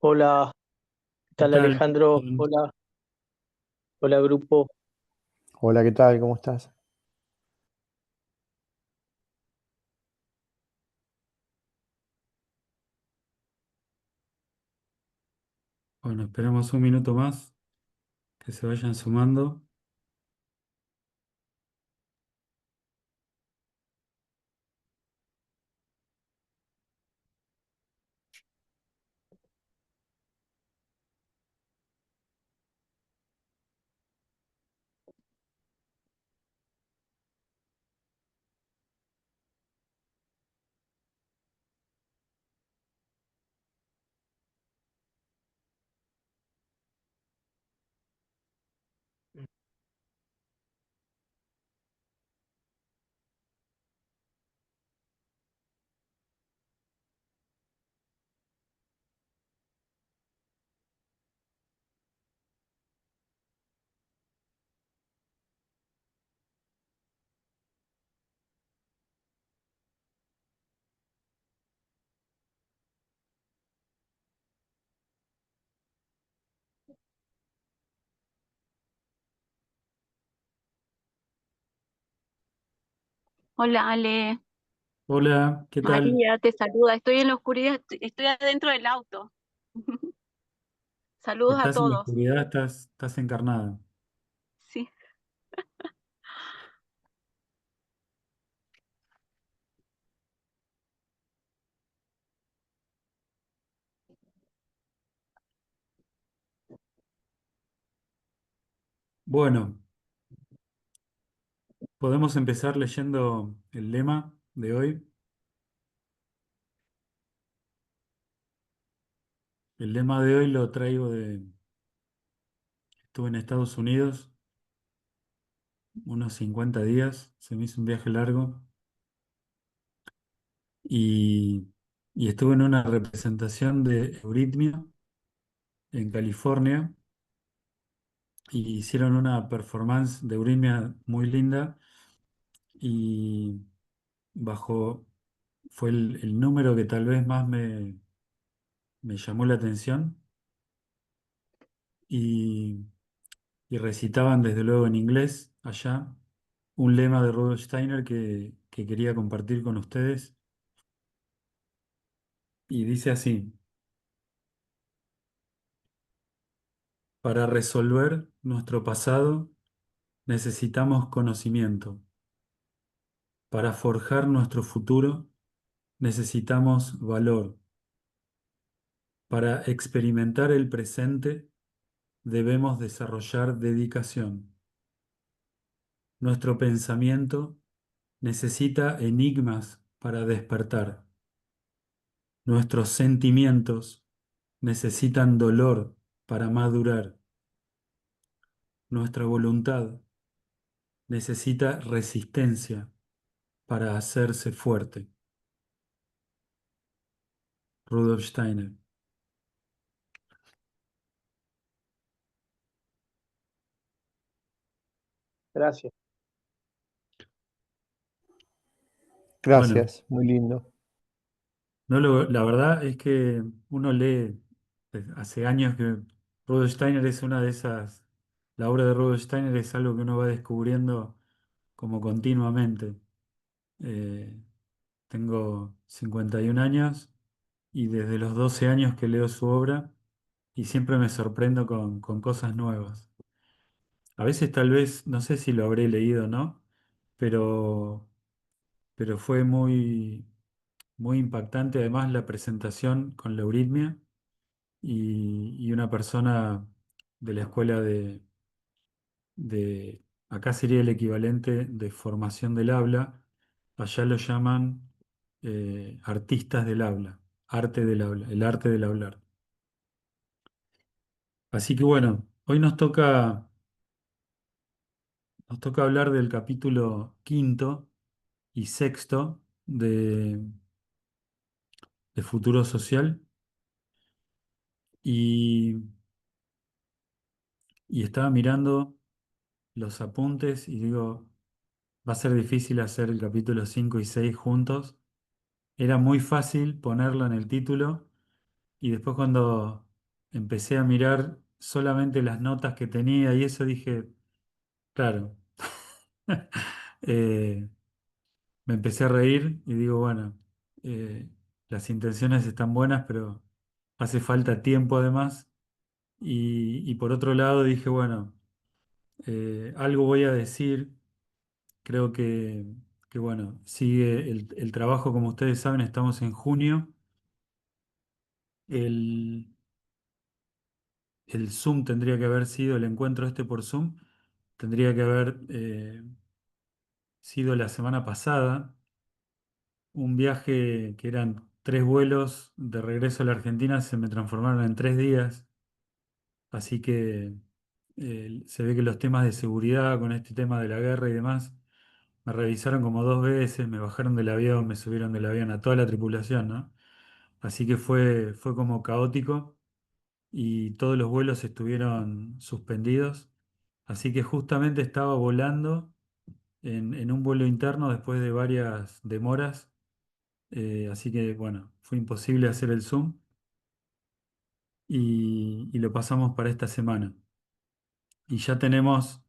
Hola, ¿qué ¿Qué tal tal? Alejandro? Hola, hola grupo. Hola, ¿qué tal? ¿Cómo estás? Bueno, esperemos un minuto más que se vayan sumando. Hola Ale, Hola, ¿qué tal? María te saluda. Estoy en la oscuridad, estoy adentro del auto. Saludos a ¿Estás en la todos. oscuridad? ¿Estás encarnada? Sí. Bueno, podemos empezar leyendo el lema de hoy. El lema de hoy lo traigo estuve en Estados Unidos unos 50 días, se me hizo un viaje largo y, y estuve en una representación de Eurythmia en California y hicieron una performance de Eurythmia muy linda y bajo fue el número que tal vez más me llamó la atención y, y recitaban desde luego en inglés allá un lema de Rudolf Steiner que quería compartir con ustedes y dice así: para resolver nuestro pasado necesitamos conocimiento, para forjar nuestro futuro necesitamos valor, para experimentar el presente debemos desarrollar dedicación. Nuestro pensamiento necesita enigmas para despertar. Nuestros sentimientos necesitan dolor para madurar. Nuestra voluntad necesita resistencia para hacerse fuerte. Rudolf Steiner. Gracias. Bueno, Gracias, muy lindo. la verdad es que uno lee hace años que Rudolf Steiner es una de esas, la obra de Rudolf Steiner es algo que uno va descubriendo como continuamente. Eh, Tengo 51 años y desde los 12 años que leo su obra y siempre me sorprendo con cosas nuevas. A veces tal vez, no sé si lo habré leído o no, pero, pero fue muy impactante además la presentación con la euritmia y una persona de la escuela acá sería el equivalente de formación del habla, allá lo llaman artistas del habla, arte del habla, el arte del hablar. Así que bueno, hoy nos toca hablar del capítulo quinto y sexto de Futuro Social y, y estaba mirando los apuntes y digo, va a ser difícil hacer el capítulo 5 y 6 juntos. Era muy fácil ponerlo en el título y después cuando empecé a mirar solamente las notas que tenía y eso dije, claro, Eh, me empecé a reír y digo, bueno, eh, las intenciones están buenas, pero hace falta tiempo además. Y por otro lado dije, bueno, algo voy a decir. Creo que bueno, sigue el trabajo, como ustedes saben, estamos en junio. El, el Zoom tendría que haber sido, el encuentro este por Zoom, tendría que haber sido la semana pasada. Un viaje que eran 3 vuelos de regreso a la Argentina se me transformaron en 3 días. Así que se ve que los temas de seguridad con este tema de la guerra y demás, me revisaron como 2 veces, me bajaron del avión, me subieron del avión a toda la tripulación, ¿no? Así que fue como caótico y todos los vuelos estuvieron suspendidos. Así que justamente estaba volando en un vuelo interno después de varias demoras. Así que bueno, fue imposible hacer el Zoom y lo pasamos para esta semana. Y ya tenemos,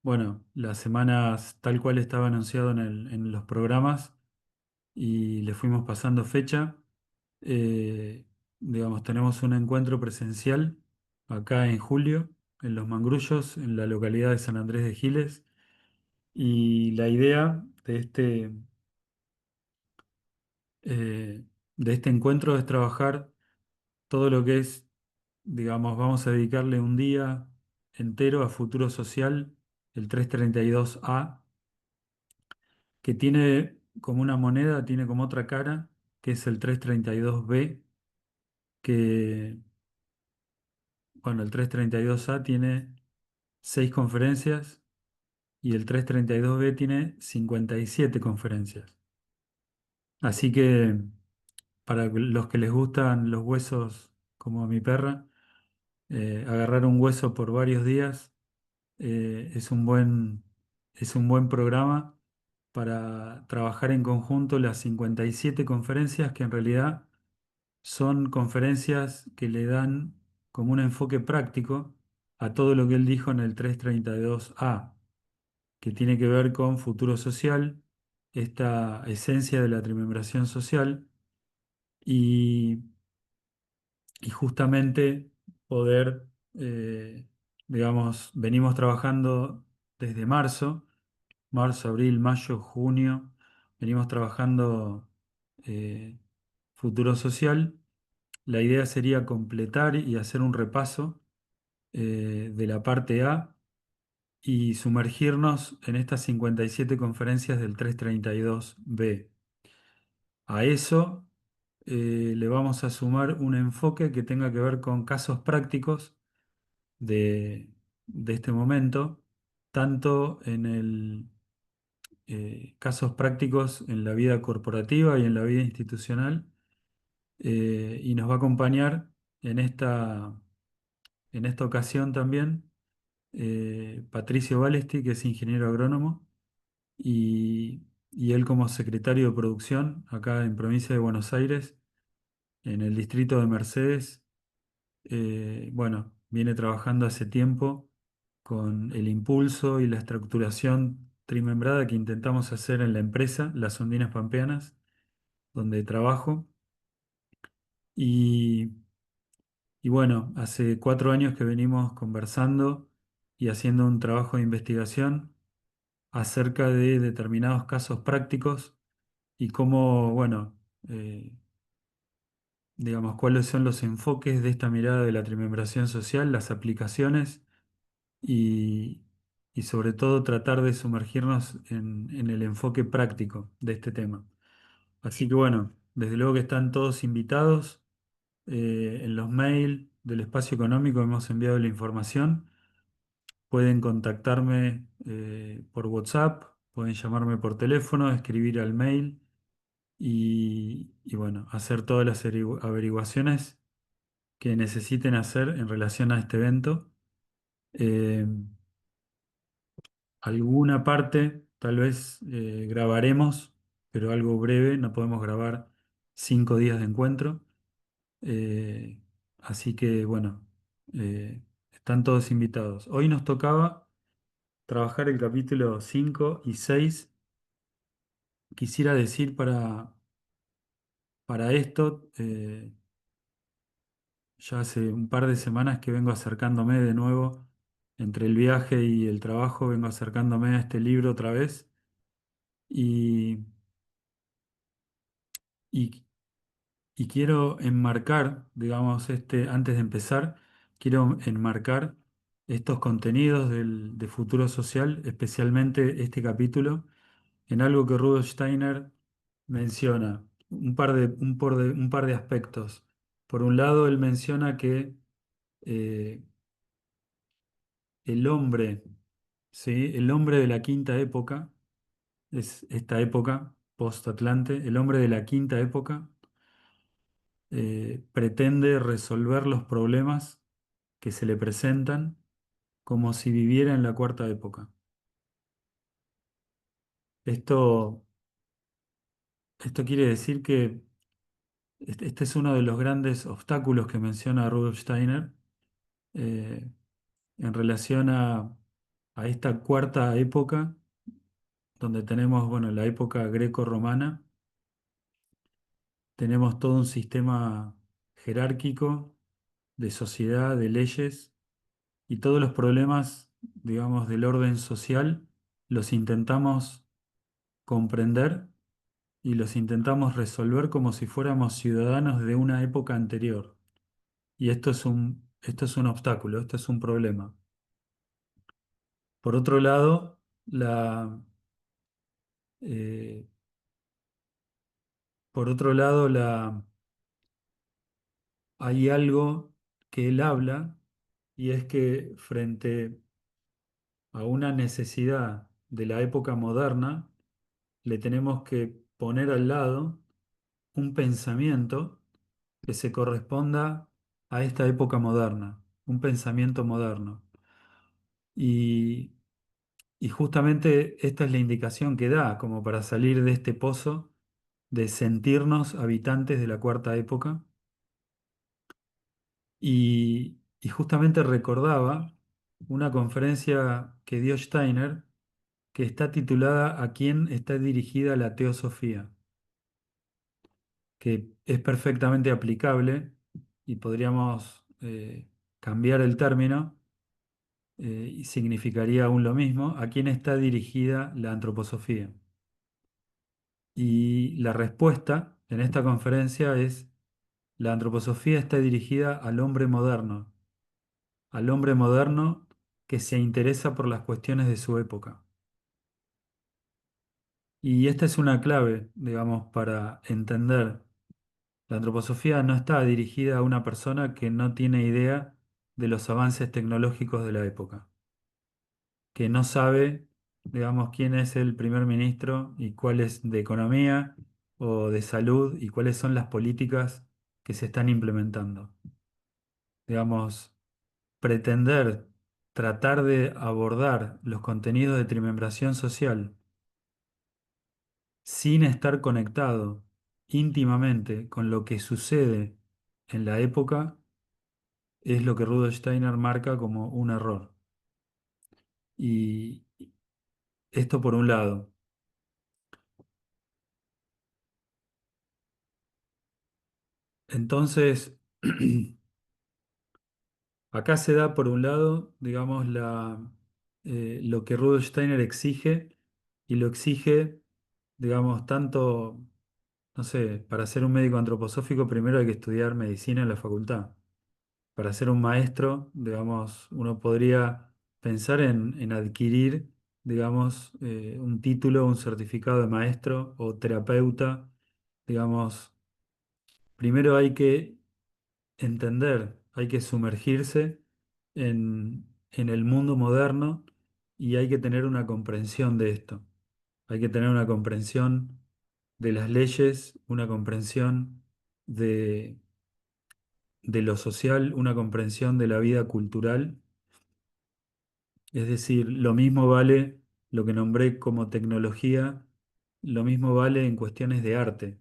bueno, las semanas tal cual estaba anunciado en los programas y le fuimos pasando fecha. Eh, digamos, tenemos un encuentro presencial acá en julio, en Los Mangrullos, en la localidad de San Andrés de Giles. Y la idea de este encuentro es trabajar todo lo que es, digamos, vamos a dedicarle un día entero a Futuro Social, el 332A, que tiene como una moneda, tiene como otra cara, que es el 332B, que, bueno, el 332A tiene 6 conferencias y el 332B tiene 57 conferencias. Así que para los que les gustan los huesos, como a mi perra, agarrar un hueso por varios días es un buen programa para trabajar en conjunto las 57 conferencias que en realidad son conferencias que le dan como un enfoque práctico a todo lo que él dijo en el 332A, que tiene que ver con futuro social, esta esencia de la trimembración social y, y justamente poder, digamos, venimos trabajando desde marzo, abril, mayo, junio, venimos trabajando eh, futuro social. La idea sería completar y hacer un repaso de la parte A y sumergirnos en estas 57 conferencias del 332B. A eso le vamos a sumar un enfoque que tenga que ver con casos prácticos de este momento, tanto en el casos prácticos en la vida corporativa y en la vida institucional, y nos va a acompañar en en esta ocasión también Patricio Balesti, que es ingeniero agrónomo, y él como secretario de producción acá en provincia de Buenos Aires, en el distrito de Mercedes. Bueno, viene trabajando hace tiempo con el impulso y la estructuración trimembrada que intentamos hacer en la empresa, Las Ondinas Pampeanas, donde trabajo. Y, y bueno, hace 4 años que venimos conversando y haciendo un trabajo de investigación acerca de determinados casos prácticos y cómo, bueno, digamos, cuáles son los enfoques de esta mirada de la trimembración social, las aplicaciones y, y sobre todo tratar de sumergirnos en el enfoque práctico de este tema. Así que bueno, desde luego que están todos invitados. En los mails del espacio económico hemos enviado la información. Pueden contactarme por WhatsApp, pueden llamarme por teléfono, escribir al mail y bueno, hacer todas las averiguaciones que necesiten hacer en relación a este evento. Eh, Alguna parte tal vez grabaremos, pero algo breve, no podemos grabar 5 días de encuentro. Eh, Así que bueno, están todos invitados. Hoy nos tocaba trabajar el capítulo 5 y 6. Quisiera decir para esto, ya hace un par de semanas que vengo acercándome de nuevo, entre el viaje y el trabajo, vengo acercándome a este libro otra vez. Y, y Y quiero enmarcar, digamos, antes de empezar, quiero enmarcar estos contenidos de Futuro Social, especialmente este capítulo, en algo que Rudolf Steiner menciona, un par de aspectos. Por un lado, él menciona que eh, el hombre, ¿sí? El hombre de la quinta época, es esta época post-Atlante, el hombre de la quinta época pretende resolver los problemas que se le presentan como si viviera en la cuarta época. Esto, esto quiere decir que este es uno de los grandes obstáculos que menciona Rudolf Steiner eh, en relación a esta cuarta época, donde tenemos, bueno, la época greco-romana, tenemos todo un sistema jerárquico de sociedad, de leyes, y todos los problemas, digamos, del orden social los intentamos comprender y los intentamos resolver como si fuéramos ciudadanos de una época anterior. Y esto es un obstáculo, esto es un problema. Por otro lado, eh, por otro lado hay algo que él habla y es que frente a una necesidad de la época moderna, le tenemos que poner al lado un pensamiento que se corresponda a esta época moderna, un pensamiento moderno. Y, y justamente esta es la indicación que da como para salir de este pozo de sentirnos habitantes de la cuarta época. Y justamente recordaba una conferencia que dio Steiner que está titulada ¿A quién está dirigida la teosofía?, que es perfectamente aplicable y podríamos cambiar el término y significaría aún lo mismo, ¿a quién está dirigida la antroposofía? Y la respuesta en esta conferencia es, la antroposofía está dirigida al hombre moderno que se interesa por las cuestiones de su época. Y esta es una clave, digamos, para entender. La antroposofía no está dirigida a una persona que no tiene idea de los avances tecnológicos de la época, que no sabe, digamos, quién es el primer ministro y cuál es de economía o de salud y cuáles son las políticas que se están implementando. Digamos, pretender tratar de abordar los contenidos de trimembración social sin estar conectado íntimamente con lo que sucede en la época es lo que Rudolf Steiner marca como un error. Y esto por un lado. Entonces, acá se da por un lado, digamos, lo que Rudolf Steiner exige, y lo exige, digamos, tanto, no sé, para ser un médico antroposófico primero hay que estudiar medicina en la facultad. Para ser un maestro, digamos, uno podría pensar en adquirir, digamos, un título, un certificado de maestro o terapeuta. Digamos, primero hay que entender, hay que sumergirse en el mundo moderno y hay que tener una comprensión de esto. Hay que tener una comprensión de las leyes, una comprensión de lo social, una comprensión de la vida cultural. Es decir, lo mismo vale lo que nombré como tecnología, lo mismo vale en cuestiones de arte.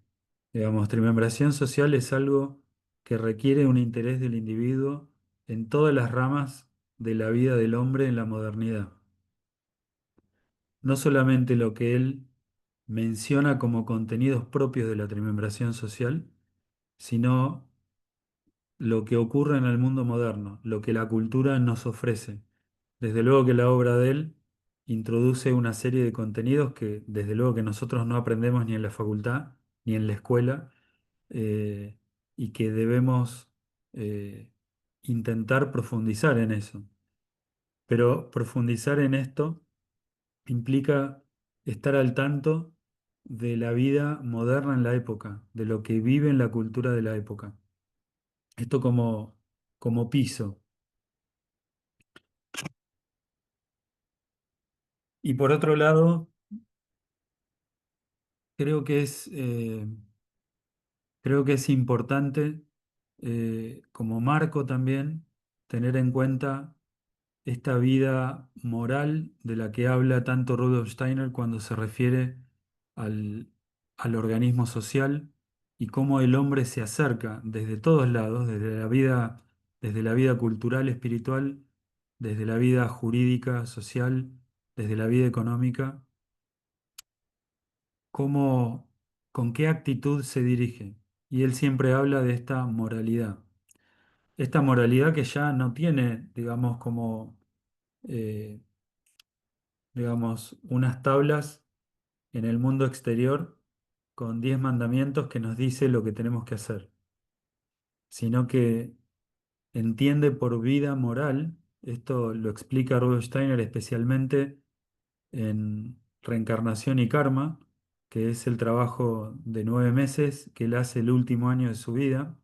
Digamos, trimembración social es algo que requiere un interés del individuo en todas las ramas de la vida del hombre en la modernidad. No solamente lo que él menciona como contenidos propios de la trimembración social, sino lo que ocurre en el mundo moderno, lo que la cultura nos ofrece. Desde luego que la obra de él introduce una serie de contenidos que desde luego que nosotros no aprendemos ni en la facultad ni en la escuela, eh, y que debemos eh, intentar profundizar en eso. Pero profundizar en esto implica estar al tanto de la vida moderna en la época, de lo que vive en la cultura de la época. Esto como piso. Y por otro lado, creo que creo que es importante, como marco también, tener en cuenta esta vida moral de la que habla tanto Rudolf Steiner cuando se refiere al, al organismo social y cómo el hombre se acerca desde todos lados, desde la vida cultural, espiritual, desde la vida jurídica, social, desde la vida económica, cómo, con qué actitud se dirige. Y él siempre habla de esta moralidad. Esta moralidad que ya no tiene, digamos, eh, digamos, unas tablas en el mundo exterior con 10 mandamientos que nos dice lo que tenemos que hacer, sino que entiende por vida moral, esto lo explica Rudolf Steiner especialmente en Reencarnación y Karma, que es el trabajo de 9 meses que él hace el último año de su vida,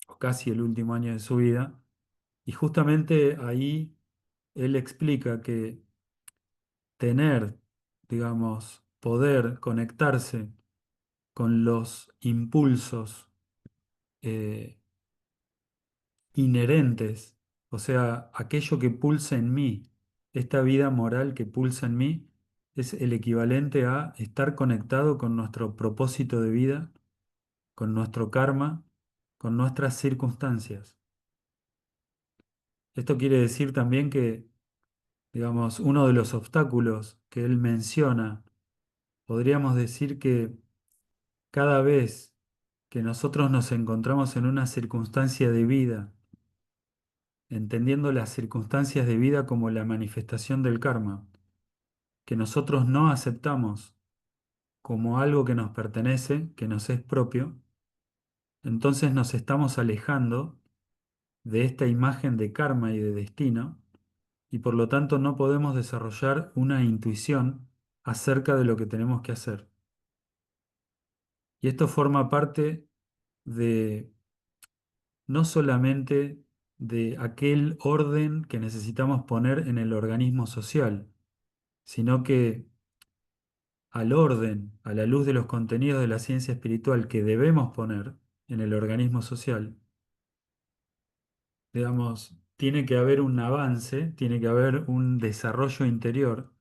o casi el último año de su vida, y justamente ahí él explica que tener, digamos, poder conectarse con los impulsos eh, inherentes, o sea, aquello que pulsa en mí, esta vida moral que pulsa en mí, es el equivalente a estar conectado con nuestro propósito de vida, con nuestro karma, con nuestras circunstancias. Esto quiere decir también que, digamos, uno de los obstáculos que él menciona, podríamos decir que cada vez que nosotros nos encontramos en una circunstancia de vida, entendiendo las circunstancias de vida como la manifestación del karma, que nosotros no aceptamos como algo que nos pertenece, que nos es propio, entonces nos estamos alejando de esta imagen de karma y de destino, y por lo tanto no podemos desarrollar una intuición acerca de lo que tenemos que hacer. Y esto forma parte de no solamente de aquel orden que necesitamos poner en el organismo social, sino que al orden, a la luz de los contenidos de la ciencia espiritual que debemos poner en el organismo social, digamos, tiene que haber un avance, tiene que haber un desarrollo interior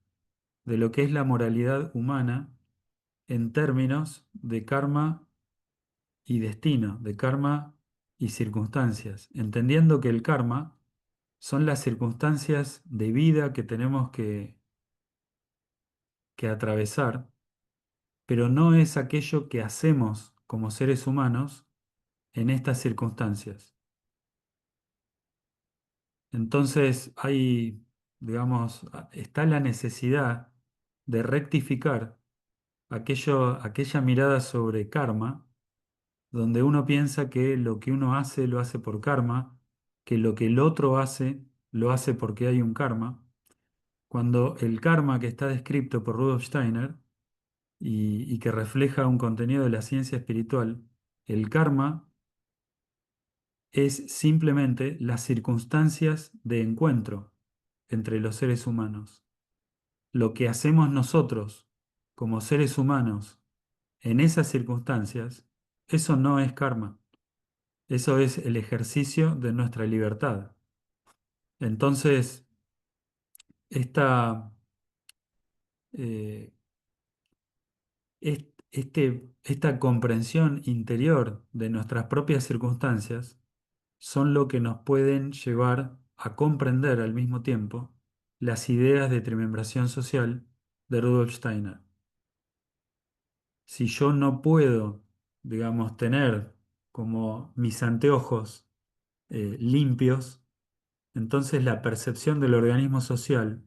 de lo que es la moralidad humana en términos de karma y destino, de karma y circunstancias, entendiendo que el karma son las circunstancias de vida que tenemos que atravesar, pero no es aquello que hacemos como seres humanos en estas circunstancias. Entonces digamos, está la necesidad de rectificar aquella mirada sobre karma, donde uno piensa que lo que uno hace lo hace por karma, que lo que el otro hace lo hace porque hay un karma, cuando el karma que está descrito por Rudolf Steiner y que refleja un contenido de la ciencia espiritual, el karma es simplemente las circunstancias de encuentro entre los seres humanos. Lo que hacemos nosotros como seres humanos en esas circunstancias, eso no es karma, eso es el ejercicio de nuestra libertad. Entonces, esta, eh, esta comprensión interior de nuestras propias circunstancias son lo que nos pueden llevar a comprender al mismo tiempo las ideas de trimembración social de Rudolf Steiner. Si yo no puedo, digamos, tener como mis anteojos limpios, entonces la percepción del organismo social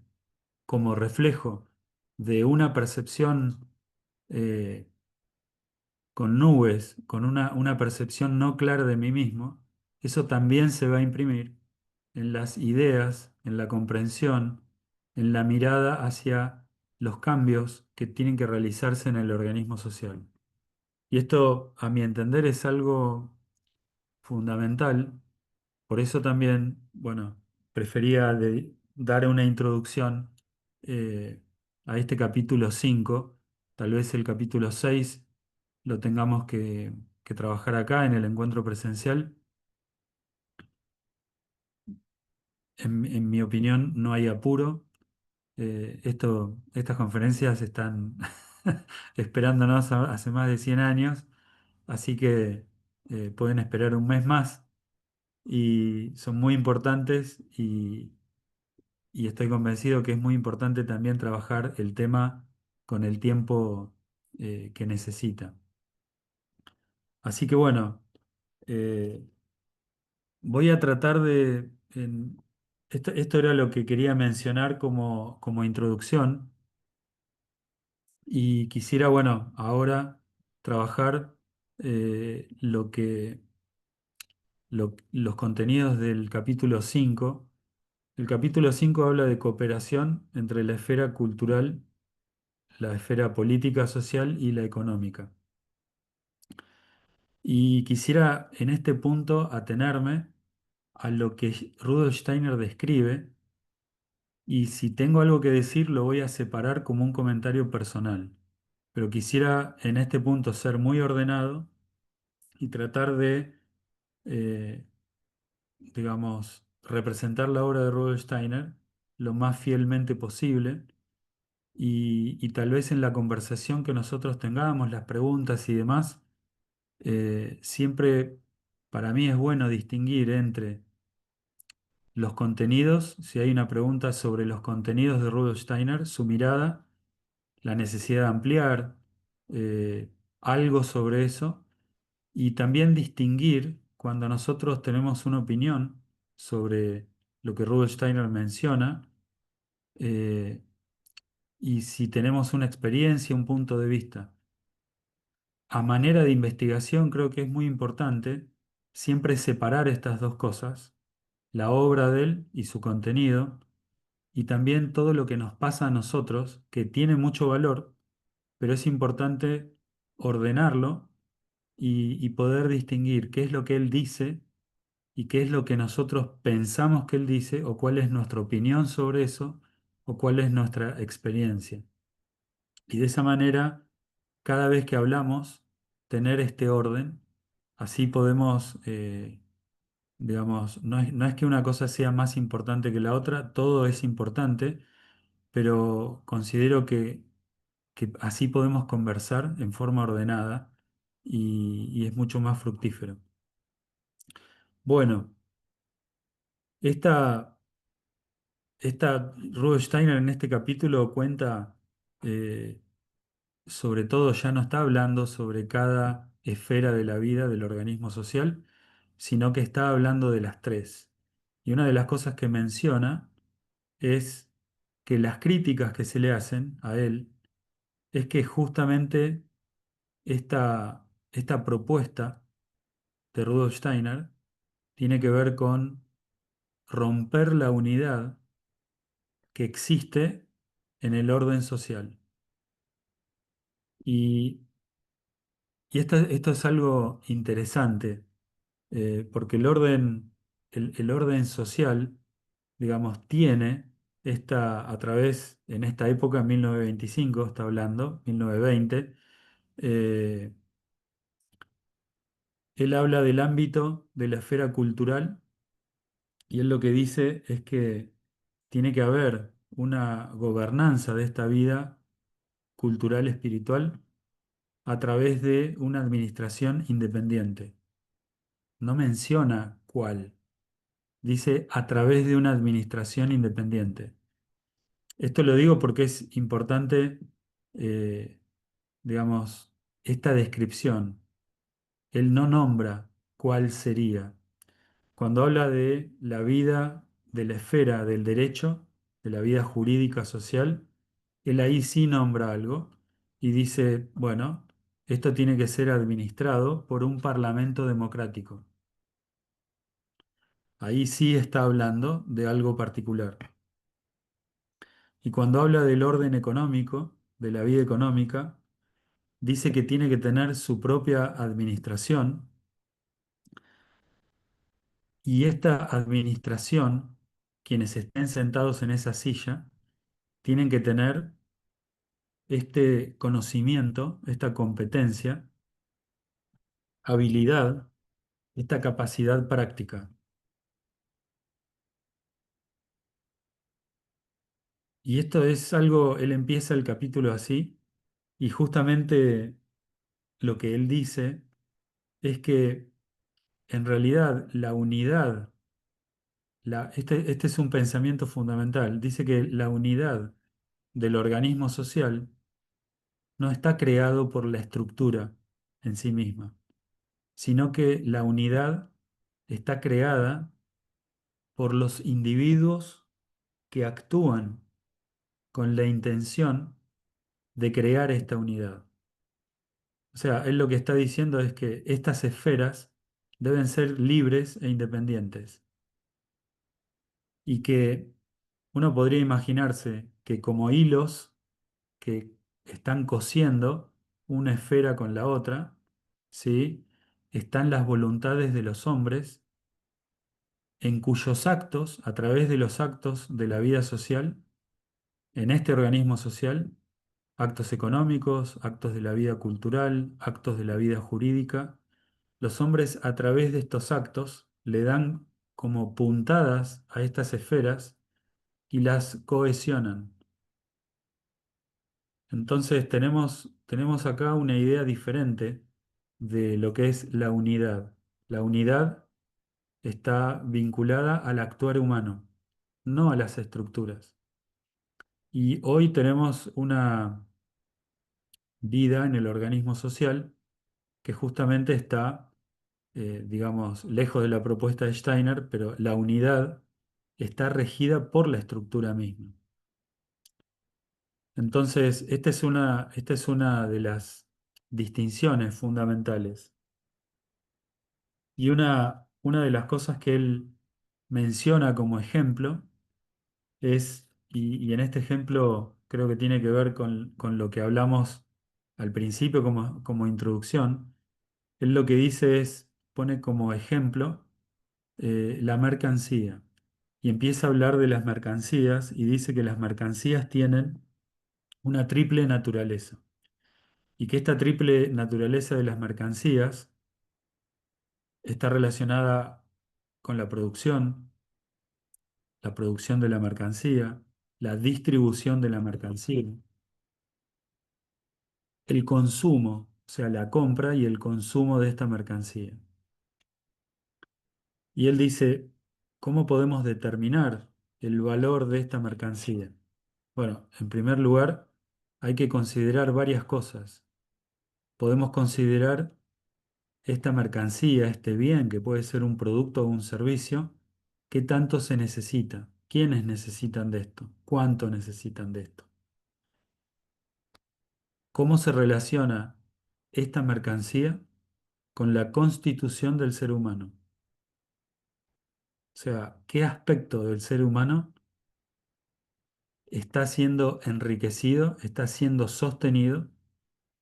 como reflejo de una percepción eh, con nubes, con una percepción no clara de mí mismo, eso también se va a imprimir en las ideas, en la comprensión, en la mirada hacia los cambios que tienen que realizarse en el organismo social. Y esto, a mi entender, es algo fundamental. Por eso también, bueno, prefería dar una introducción eh, a este capítulo 5. Tal vez el capítulo 6 lo tengamos que trabajar acá en el encuentro presencial. En mi opinión, no hay apuro. Estas conferencias están esperándonos hace más de 100 años, así que pueden esperar un mes más y son muy importantes y estoy convencido que es muy importante también trabajar el tema con el tiempo que necesita. Así que bueno, eh, voy a tratar esto era lo que quería mencionar como introducción y quisiera, bueno, ahora trabajar los contenidos del capítulo 5. El capítulo 5 habla de cooperación entre la esfera cultural, la esfera política, social y la económica. Y quisiera en este punto atenerme a lo que Rudolf Steiner describe, y si tengo algo que decir lo voy a separar como un comentario personal. Pero quisiera en este punto ser muy ordenado y tratar de, eh, digamos, representar la obra de Rudolf Steiner lo más fielmente posible y tal vez en la conversación que nosotros tengamos, las preguntas y demás, siempre para mí es bueno distinguir entre los contenidos, si hay una pregunta sobre los contenidos de Rudolf Steiner, su mirada, la necesidad de ampliar eh, algo sobre eso, y también distinguir cuando nosotros tenemos una opinión sobre lo que Rudolf Steiner menciona, eh, y si tenemos una experiencia, un punto de vista. A manera de investigación creo que es muy importante siempre separar estas dos cosas, la obra de él y su contenido, y también todo lo que nos pasa a nosotros, que tiene mucho valor, pero es importante ordenarlo y poder distinguir qué es lo que él dice y qué es lo que nosotros pensamos que él dice, o cuál es nuestra opinión sobre eso, o cuál es nuestra experiencia. Y de esa manera, cada vez que hablamos, tener este orden, así podemos, digamos, no es que una cosa sea más importante que la otra, todo es importante, pero considero que así podemos conversar en forma ordenada y es mucho más fructífero. Bueno, esta, Rudolf Steiner en este capítulo cuenta, eh, sobre todo ya no está hablando sobre cada esfera de la vida del organismo social, sino que está hablando de las tres. Y una de las cosas que menciona es que las críticas que se le hacen a él es que justamente esta propuesta de Rudolf Steiner tiene que ver con romper la unidad que existe en el orden social. Y, y esto es algo interesante, porque el orden social, digamos, tiene a través, en esta época, 1925, está hablando, 1920, eh, él habla del ámbito de la esfera cultural y él lo que dice es que tiene que haber una gobernanza de esta vida cultural espiritual a través de una administración independiente. No menciona cuál. Dice a través de una administración independiente. Esto lo digo porque es importante, eh, digamos, esta descripción. Él no nombra cuál sería. Cuando habla de la vida, de la esfera del derecho, de la vida jurídica social, él ahí sí nombra algo y dice, bueno, esto tiene que ser administrado por un parlamento democrático. Ahí sí está hablando de algo particular. Y cuando habla del orden económico, de la vida económica, dice que tiene que tener su propia administración y esta administración, quienes estén sentados en esa silla, tienen que tener este conocimiento, esta competencia, habilidad, esta capacidad práctica. Y esto es algo, él empieza el capítulo así, y justamente lo que él dice es que en realidad la unidad, este es un pensamiento fundamental, dice que la unidad del organismo social no está creado por la estructura en sí misma, sino que la unidad está creada por los individuos que actúan con la intención de crear esta unidad. O sea, él lo que está diciendo es que estas esferas deben ser libres e independientes y que uno podría imaginarse que como hilos que están cosiendo una esfera con la otra, ¿sí? Están las voluntades de los hombres en cuyos actos, a través de los actos de la vida social, en este organismo social, actos económicos, actos de la vida cultural, actos de la vida jurídica, los hombres a través de estos actos le dan como puntadas a estas esferas y las cohesionan. Entonces tenemos acá una idea diferente de lo que es la unidad. La unidad está vinculada al actuar humano, no a las estructuras. Y hoy tenemos una vida en el organismo social que justamente está, digamos, lejos de la propuesta de Steiner, pero la unidad está regida por la estructura misma. Entonces, esta es una de las distinciones fundamentales. Y una de las cosas que él menciona como ejemplo es, y en este ejemplo creo que tiene que ver con lo que hablamos al principio como introducción, él lo que dice es, pone como ejemplo la mercancía. Y empieza a hablar de las mercancías y dice que las mercancías tienen una triple naturaleza. Y que esta triple naturaleza de las mercancías está relacionada con la producción de la mercancía, la distribución de la mercancía, el consumo, o sea, la compra y el consumo de esta mercancía. Y él dice, ¿cómo podemos determinar el valor de esta mercancía? Bueno, en primer lugar, hay que considerar varias cosas. Podemos considerar esta mercancía, este bien, que puede ser un producto o un servicio, ¿qué tanto se necesita? ¿Quiénes necesitan de esto? ¿Cuánto necesitan de esto? ¿Cómo se relaciona esta mercancía con la constitución del ser humano? O sea, ¿qué aspecto del ser humano está siendo enriquecido, está siendo sostenido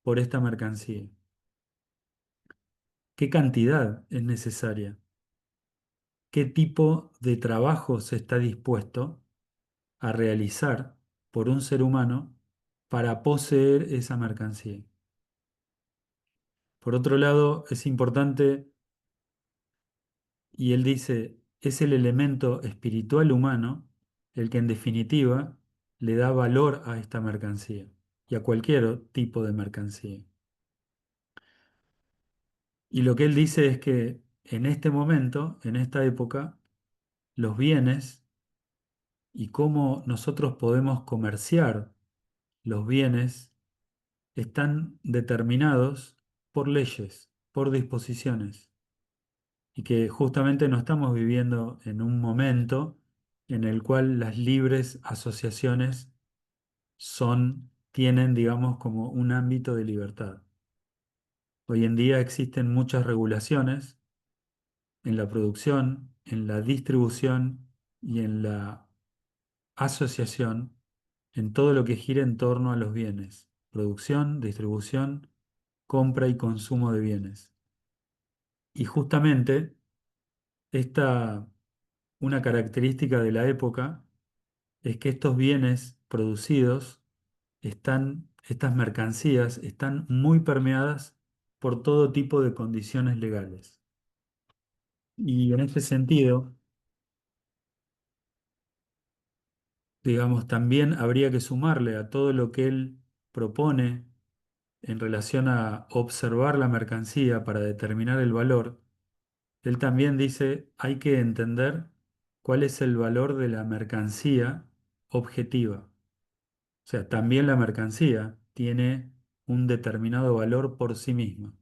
por esta mercancía? ¿Qué cantidad es necesaria? ¿Qué tipo de trabajo se está dispuesto a realizar por un ser humano para poseer esa mercancía? Por otro lado, es importante, y él dice, es el elemento espiritual humano el que en definitiva le da valor a esta mercancía y a cualquier tipo de mercancía. Y lo que él dice es que en este momento, en esta época, los bienes y cómo nosotros podemos comerciar los bienes están determinados por leyes, por disposiciones, y que justamente no estamos viviendo en un momento en el cual las libres asociaciones tienen, digamos, como un ámbito de libertad. Hoy en día existen muchas regulaciones en la producción, en la distribución y en la asociación, en todo lo que gira en torno a los bienes, producción, distribución, compra y consumo de bienes. Y justamente esta, una característica de la época es que estos bienes producidos estas mercancías están muy permeadas por todo tipo de condiciones legales. Y en este sentido, digamos, también habría que sumarle a todo lo que él propone en relación a observar la mercancía para determinar el valor. Él también dice, hay que entender cuál es el valor de la mercancía objetiva. O sea, también la mercancía tiene un determinado valor por sí misma.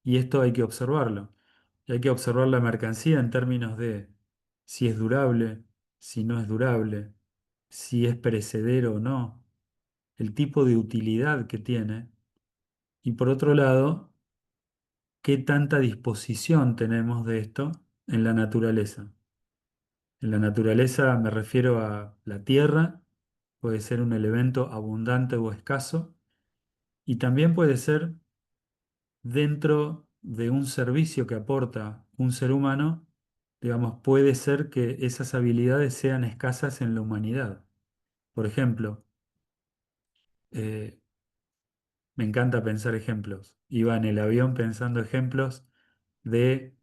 Y esto hay que observarlo. Y hay que observar la mercancía en términos de si es durable, si no es durable, si es perecedero o no, el tipo de utilidad que tiene. Y por otro lado, qué tanta disposición tenemos de esto en la naturaleza. En la naturaleza me refiero a la tierra, puede ser un elemento abundante o escaso, y también puede ser dentro de un servicio que aporta un ser humano, digamos, puede ser que esas habilidades sean escasas en la humanidad. Por ejemplo, eh, me encanta pensar ejemplos. Iba en el avión pensando ejemplos de,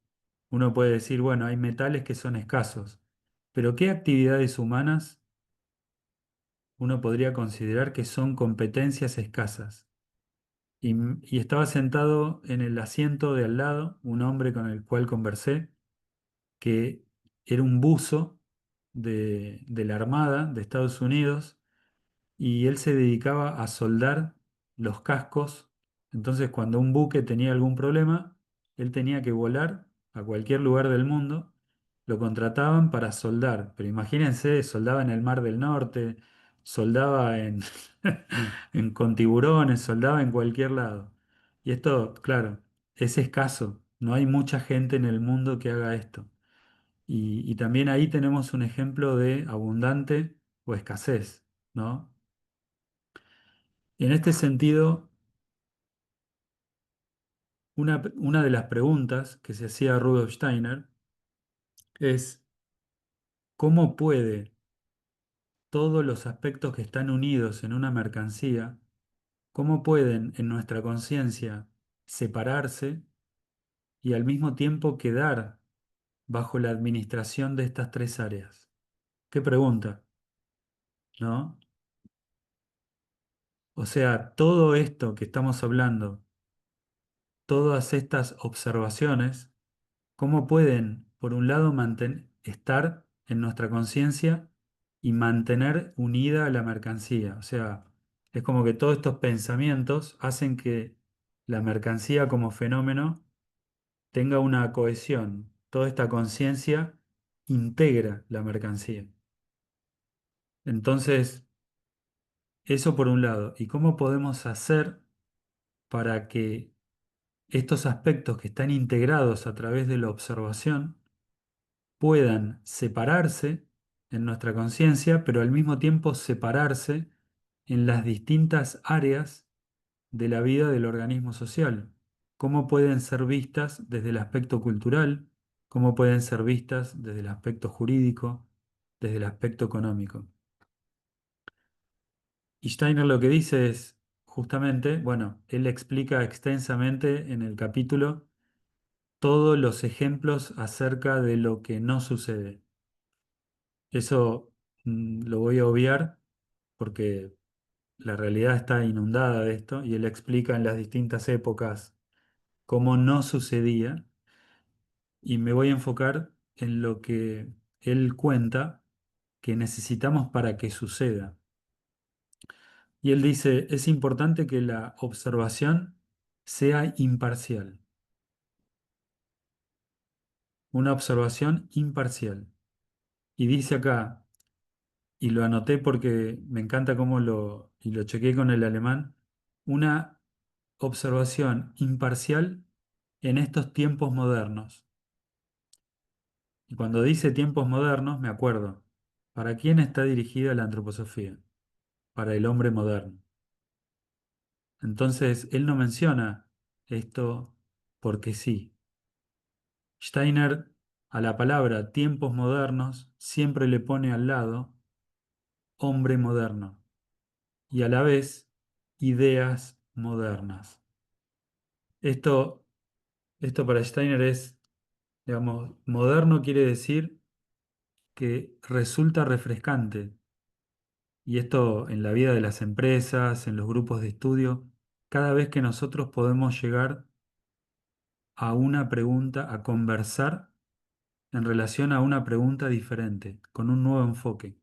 uno puede decir, bueno, hay metales que son escasos, pero ¿qué actividades humanas uno podría considerar que son competencias escasas? Y estaba sentado en el asiento de al lado un hombre con el cual conversé, que era un buzo de la Armada de Estados Unidos, y él se dedicaba a soldar los cascos. Entonces, cuando un buque tenía algún problema, él tenía que volar a cualquier lugar del mundo, lo contrataban para soldar. Pero imagínense, soldaba en el Mar del Norte, soldaba con tiburones, soldaba en cualquier lado. Y esto, claro, es escaso. No hay mucha gente en el mundo que haga esto. Y también ahí tenemos un ejemplo de abundante o escasez, ¿no? Y en este sentido, una de las preguntas que se hacía Rudolf Steiner es cómo puede todos los aspectos que están unidos en una mercancía, cómo pueden en nuestra conciencia separarse y al mismo tiempo quedar bajo la administración de estas tres áreas. ¿Qué pregunta? ¿No? O sea, todo esto que estamos hablando, todas estas observaciones, ¿cómo pueden, por un lado, estar en nuestra conciencia y mantener unida a la mercancía? O sea, es como que todos estos pensamientos hacen que la mercancía como fenómeno tenga una cohesión. Toda esta conciencia integra la mercancía. Entonces, eso por un lado. ¿Y cómo podemos hacer para que estos aspectos que están integrados a través de la observación puedan separarse en nuestra conciencia, pero al mismo tiempo separarse en las distintas áreas de la vida del organismo social? ¿Cómo pueden ser vistas desde el aspecto cultural? ¿Cómo pueden ser vistas desde el aspecto jurídico, desde el aspecto económico? Y Steiner lo que dice es, justamente, bueno, él explica extensamente en el capítulo todos los ejemplos acerca de lo que no sucede. Eso lo voy a obviar porque la realidad está inundada de esto y él explica en las distintas épocas cómo no sucedía, y me voy a enfocar en lo que él cuenta que necesitamos para que suceda. Y él dice, es importante que la observación sea imparcial, una observación imparcial. Y dice acá, y lo anoté porque me encanta y lo chequeé con el alemán, una observación imparcial en estos tiempos modernos. Y cuando dice tiempos modernos, me acuerdo, ¿para quién está dirigida la antroposofía? Para el hombre moderno. Entonces, él no menciona esto porque sí. Steiner a la palabra tiempos modernos siempre le pone al lado hombre moderno y a la vez ideas modernas. Esto, esto para Steiner es, digamos, moderno quiere decir que resulta refrescante. Y esto en la vida de las empresas, en los grupos de estudio, cada vez que nosotros podemos llegar a una pregunta, a conversar en relación a una pregunta diferente, con un nuevo enfoque.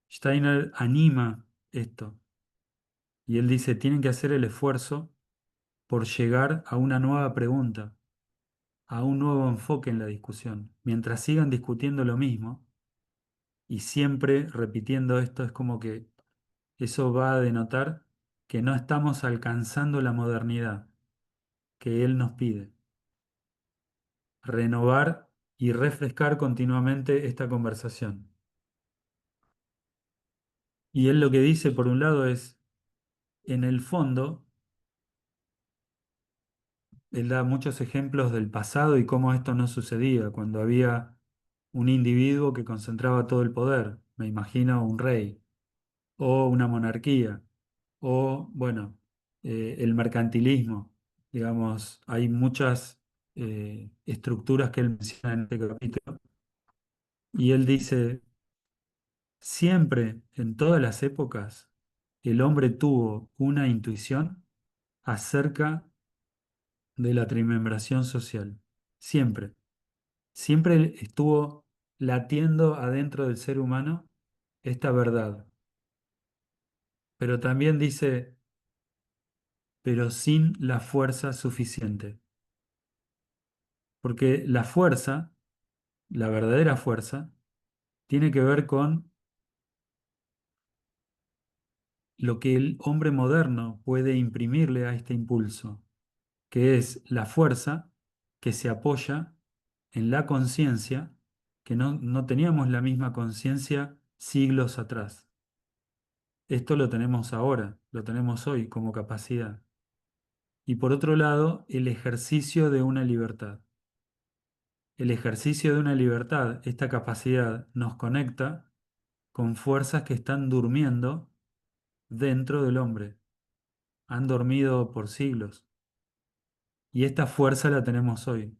Steiner anima esto y él dice, tienen que hacer el esfuerzo por llegar a una nueva pregunta, a un nuevo enfoque en la discusión. Mientras sigan discutiendo lo mismo y siempre repitiendo esto, es como que eso va a denotar que no estamos alcanzando la modernidad que él nos pide. Renovar y refrescar continuamente esta conversación. Y él lo que dice, por un lado, es, en el fondo, él da muchos ejemplos del pasado y cómo esto no sucedía, cuando había un individuo que concentraba todo el poder, me imagino un rey, o una monarquía, o, bueno, el mercantilismo. Digamos, hay muchas estructuras que él menciona en este capítulo, y él dice, siempre, en todas las épocas, el hombre tuvo una intuición acerca de la trimembración social. Siempre. Siempre estuvo latiendo adentro del ser humano esta verdad. Pero también dice, pero sin la fuerza suficiente. Porque la fuerza, la verdadera fuerza, tiene que ver con lo que el hombre moderno puede imprimirle a este impulso, que es la fuerza que se apoya en la conciencia, que no teníamos la misma conciencia siglos atrás. Esto lo tenemos ahora, lo tenemos hoy como capacidad. Y por otro lado, el ejercicio de una libertad. El ejercicio de una libertad, esta capacidad, nos conecta con fuerzas que están durmiendo dentro del hombre. Han dormido por siglos. Y esta fuerza la tenemos hoy.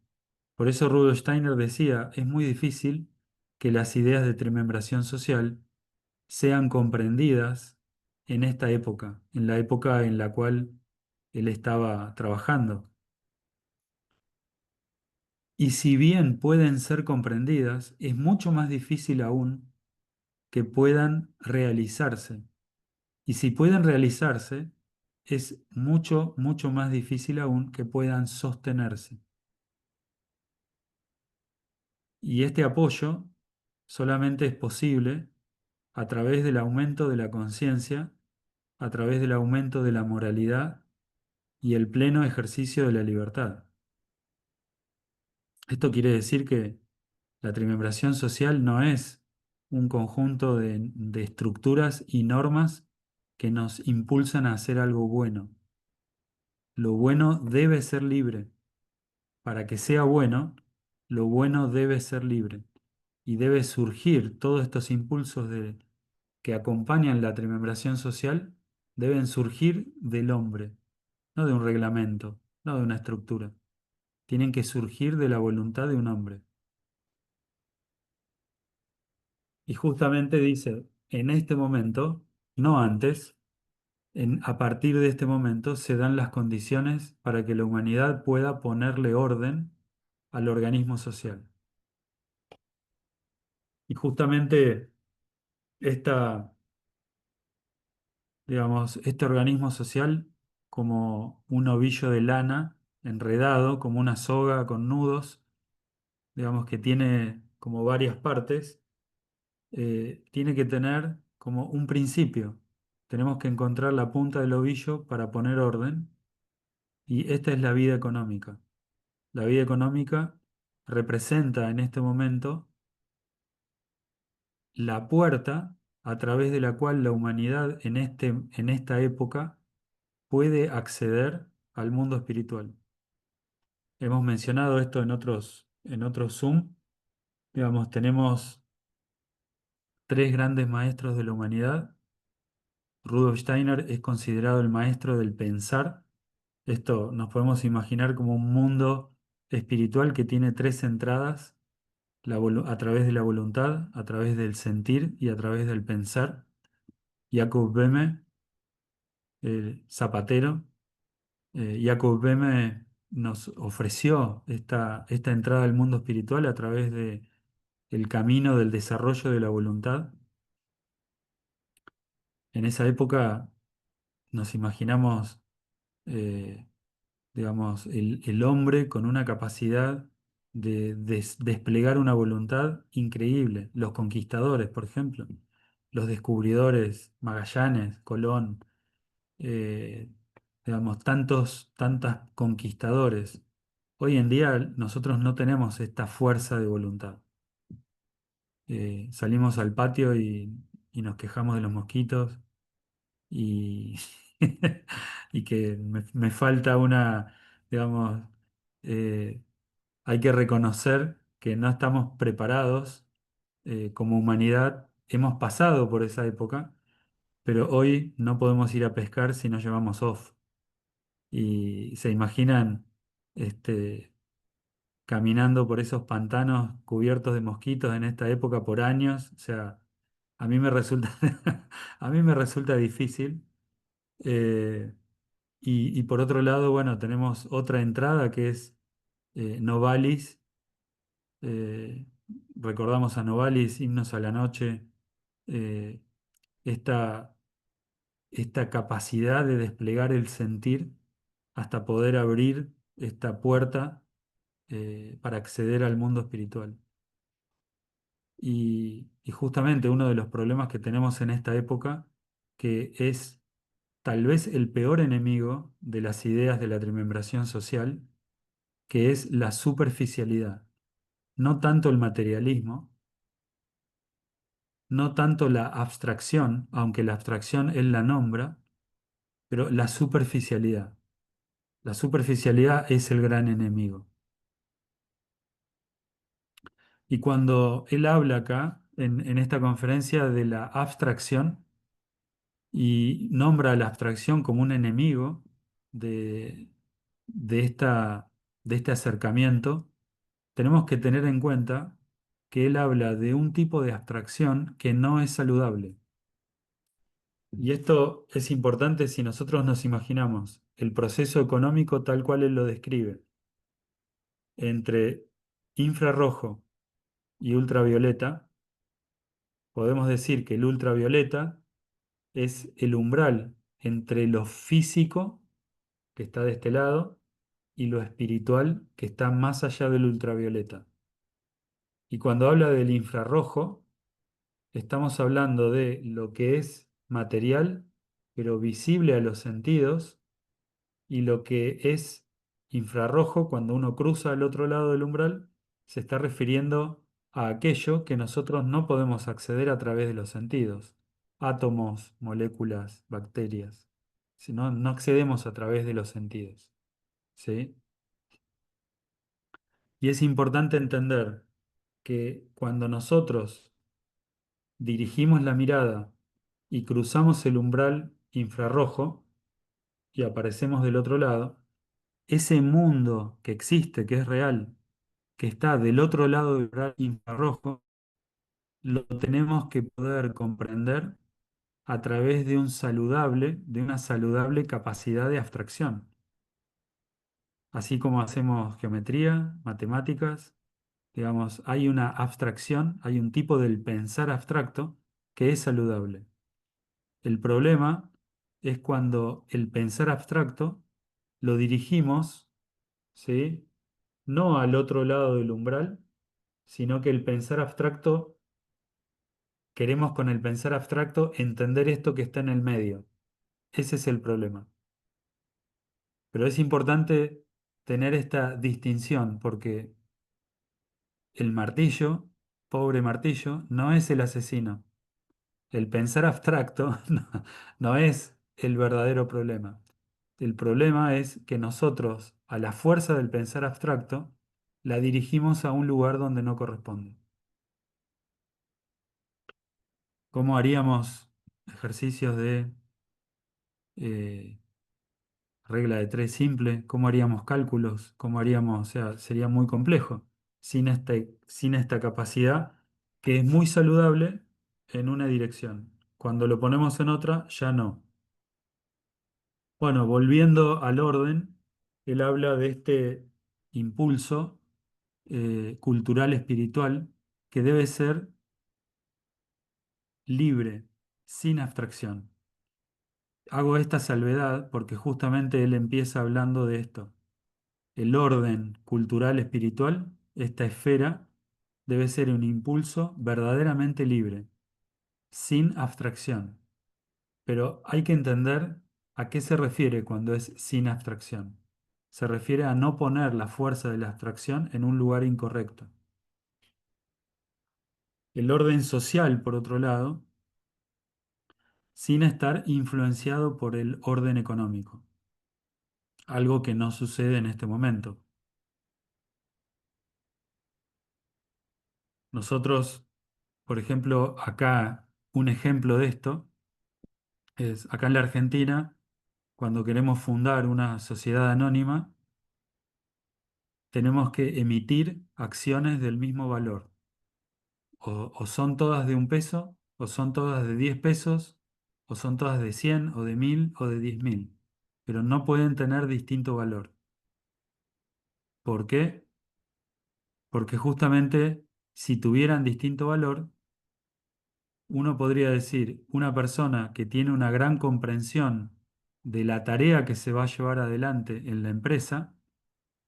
Por eso Rudolf Steiner decía, es muy difícil que las ideas de trimembración social sean comprendidas en esta época, en la época en la cual él estaba trabajando. Y si bien pueden ser comprendidas, es mucho más difícil aún que puedan realizarse. Y si pueden realizarse, es mucho, mucho más difícil aún que puedan sostenerse. Y este apoyo solamente es posible a través del aumento de la conciencia, a través del aumento de la moralidad y el pleno ejercicio de la libertad. Esto quiere decir que la trimembración social no es un conjunto de estructuras y normas que nos impulsan a hacer algo bueno. Lo bueno debe ser libre. Para que sea bueno, lo bueno debe ser libre. Y debe surgir todos estos impulsos que acompañan la trimembración social, deben surgir del hombre, no de un reglamento, no de una estructura. Tienen que surgir de la voluntad de un hombre. Y justamente dice, en este momento, no antes, A partir de este momento se dan las condiciones para que la humanidad pueda ponerle orden al organismo social. Y justamente esta, digamos, este organismo social, como un ovillo de lana enredado, como una soga con nudos, digamos que tiene como varias partes, tiene que tener como un principio. Tenemos que encontrar la punta del ovillo para poner orden, y esta es la vida económica. La vida económica representa en este momento la puerta a través de la cual la humanidad en esta época puede acceder al mundo espiritual. Hemos mencionado esto en otros Zoom. Digamos, tenemos tres grandes maestros de la humanidad. Rudolf Steiner es considerado el maestro del pensar. Esto nos podemos imaginar como un mundo espiritual que tiene tres entradas: a través de la voluntad, a través del sentir y a través del pensar. Jacob Böhme, el zapatero, Jacob Böhme nos ofreció esta entrada al mundo espiritual a través de el camino del desarrollo de la voluntad. En esa época nos imaginamos, eh, digamos, el hombre con una capacidad de desplegar una voluntad increíble. Los conquistadores, por ejemplo, los descubridores, Magallanes, Colón, eh, digamos, tantas conquistadores. Hoy en día nosotros no tenemos esta fuerza de voluntad. Salimos al patio y nos quejamos de los mosquitos y, y que me falta digamos, eh, hay que reconocer que no estamos preparados como humanidad. Hemos pasado por esa época, pero hoy no podemos ir a pescar si no llevamos off. Y se imaginan este, caminando por esos pantanos cubiertos de mosquitos en esta época por años. O sea, a mí me resulta, a mí me resulta difícil. Eh, y por otro lado, bueno, tenemos otra entrada que es Novalis. eh, Recordamos a Novalis, Himnos a la Noche. eh, esta, esta capacidad de desplegar el sentir hasta poder abrir esta puerta para acceder al mundo espiritual. Y justamente uno de los problemas que tenemos en esta época, que es tal vez el peor enemigo de las ideas de la trimembración social, que es la superficialidad. No tanto el materialismo, no tanto la abstracción, aunque la abstracción él la nombra, pero la superficialidad. La superficialidad es el gran enemigo. Y cuando él habla acá, en esta conferencia, de la abstracción, y nombra a la abstracción como un enemigo de, de esta, de este acercamiento, tenemos que tener en cuenta que él habla de un tipo de abstracción que no es saludable. Y esto es importante si nosotros nos imaginamos el proceso económico tal cual él lo describe, entre infrarrojo y ultravioleta. Podemos decir que el ultravioleta es el umbral entre lo físico, que está de este lado, y lo espiritual, que está más allá del ultravioleta. Y cuando habla del infrarrojo, estamos hablando de lo que es material, pero visible a los sentidos, y lo que es infrarrojo, cuando uno cruza al otro lado del umbral, se está refiriendo a aquello que nosotros no podemos acceder a través de los sentidos: átomos, moléculas, bacterias. Si no, no accedemos a través de los sentidos. ¿Sí? Y es importante entender que cuando nosotros dirigimos la mirada y cruzamos el umbral infrarrojo y aparecemos del otro lado, ese mundo que existe, que es real, que está del otro lado del umbral infrarrojo, lo tenemos que poder comprender a través de de una saludable capacidad de abstracción. Así como hacemos geometría, matemáticas, digamos, hay una abstracción, hay un tipo del pensar abstracto que es saludable. El problema es cuando el pensar abstracto lo dirigimos, ¿sí? No al otro lado del umbral, sino que el pensar abstracto, queremos con el pensar abstracto entender esto que está en el medio. Ese es el problema. Pero es importante tener esta distinción porque el martillo, pobre martillo, no es el asesino. El pensar abstracto no es el verdadero problema. El problema es que nosotros, a la fuerza del pensar abstracto, la dirigimos a un lugar donde no corresponde. ¿Cómo haríamos ejercicios de eh, regla de tres simple? ¿Cómo haríamos cálculos? ¿Cómo haríamos? O sea, sería muy complejo sin esta capacidad que es muy saludable en una dirección. Cuando lo ponemos en otra, ya no. Bueno, volviendo al orden, él habla de este impulso cultural espiritual que debe ser libre, sin abstracción. Hago esta salvedad porque justamente él empieza hablando de esto. El orden cultural espiritual, esta esfera, debe ser un impulso verdaderamente libre, sin abstracción. Pero hay que entender a qué se refiere cuando es sin abstracción. Se refiere a no poner la fuerza de la abstracción en un lugar incorrecto. El orden social, por otro lado, sin estar influenciado por el orden económico, algo que no sucede en este momento. Nosotros, por ejemplo, acá, un ejemplo de esto es, acá en la Argentina, cuando queremos fundar una sociedad anónima, tenemos que emitir acciones del mismo valor. O son todas de 1 peso, o son todas de 10 pesos, o son todas de 100, o de 1000, o de 10.000. Pero no pueden tener distinto valor. ¿Por qué? Porque justamente si tuvieran distinto valor, uno podría decir, una persona que tiene una gran comprensión de la tarea que se va a llevar adelante en la empresa,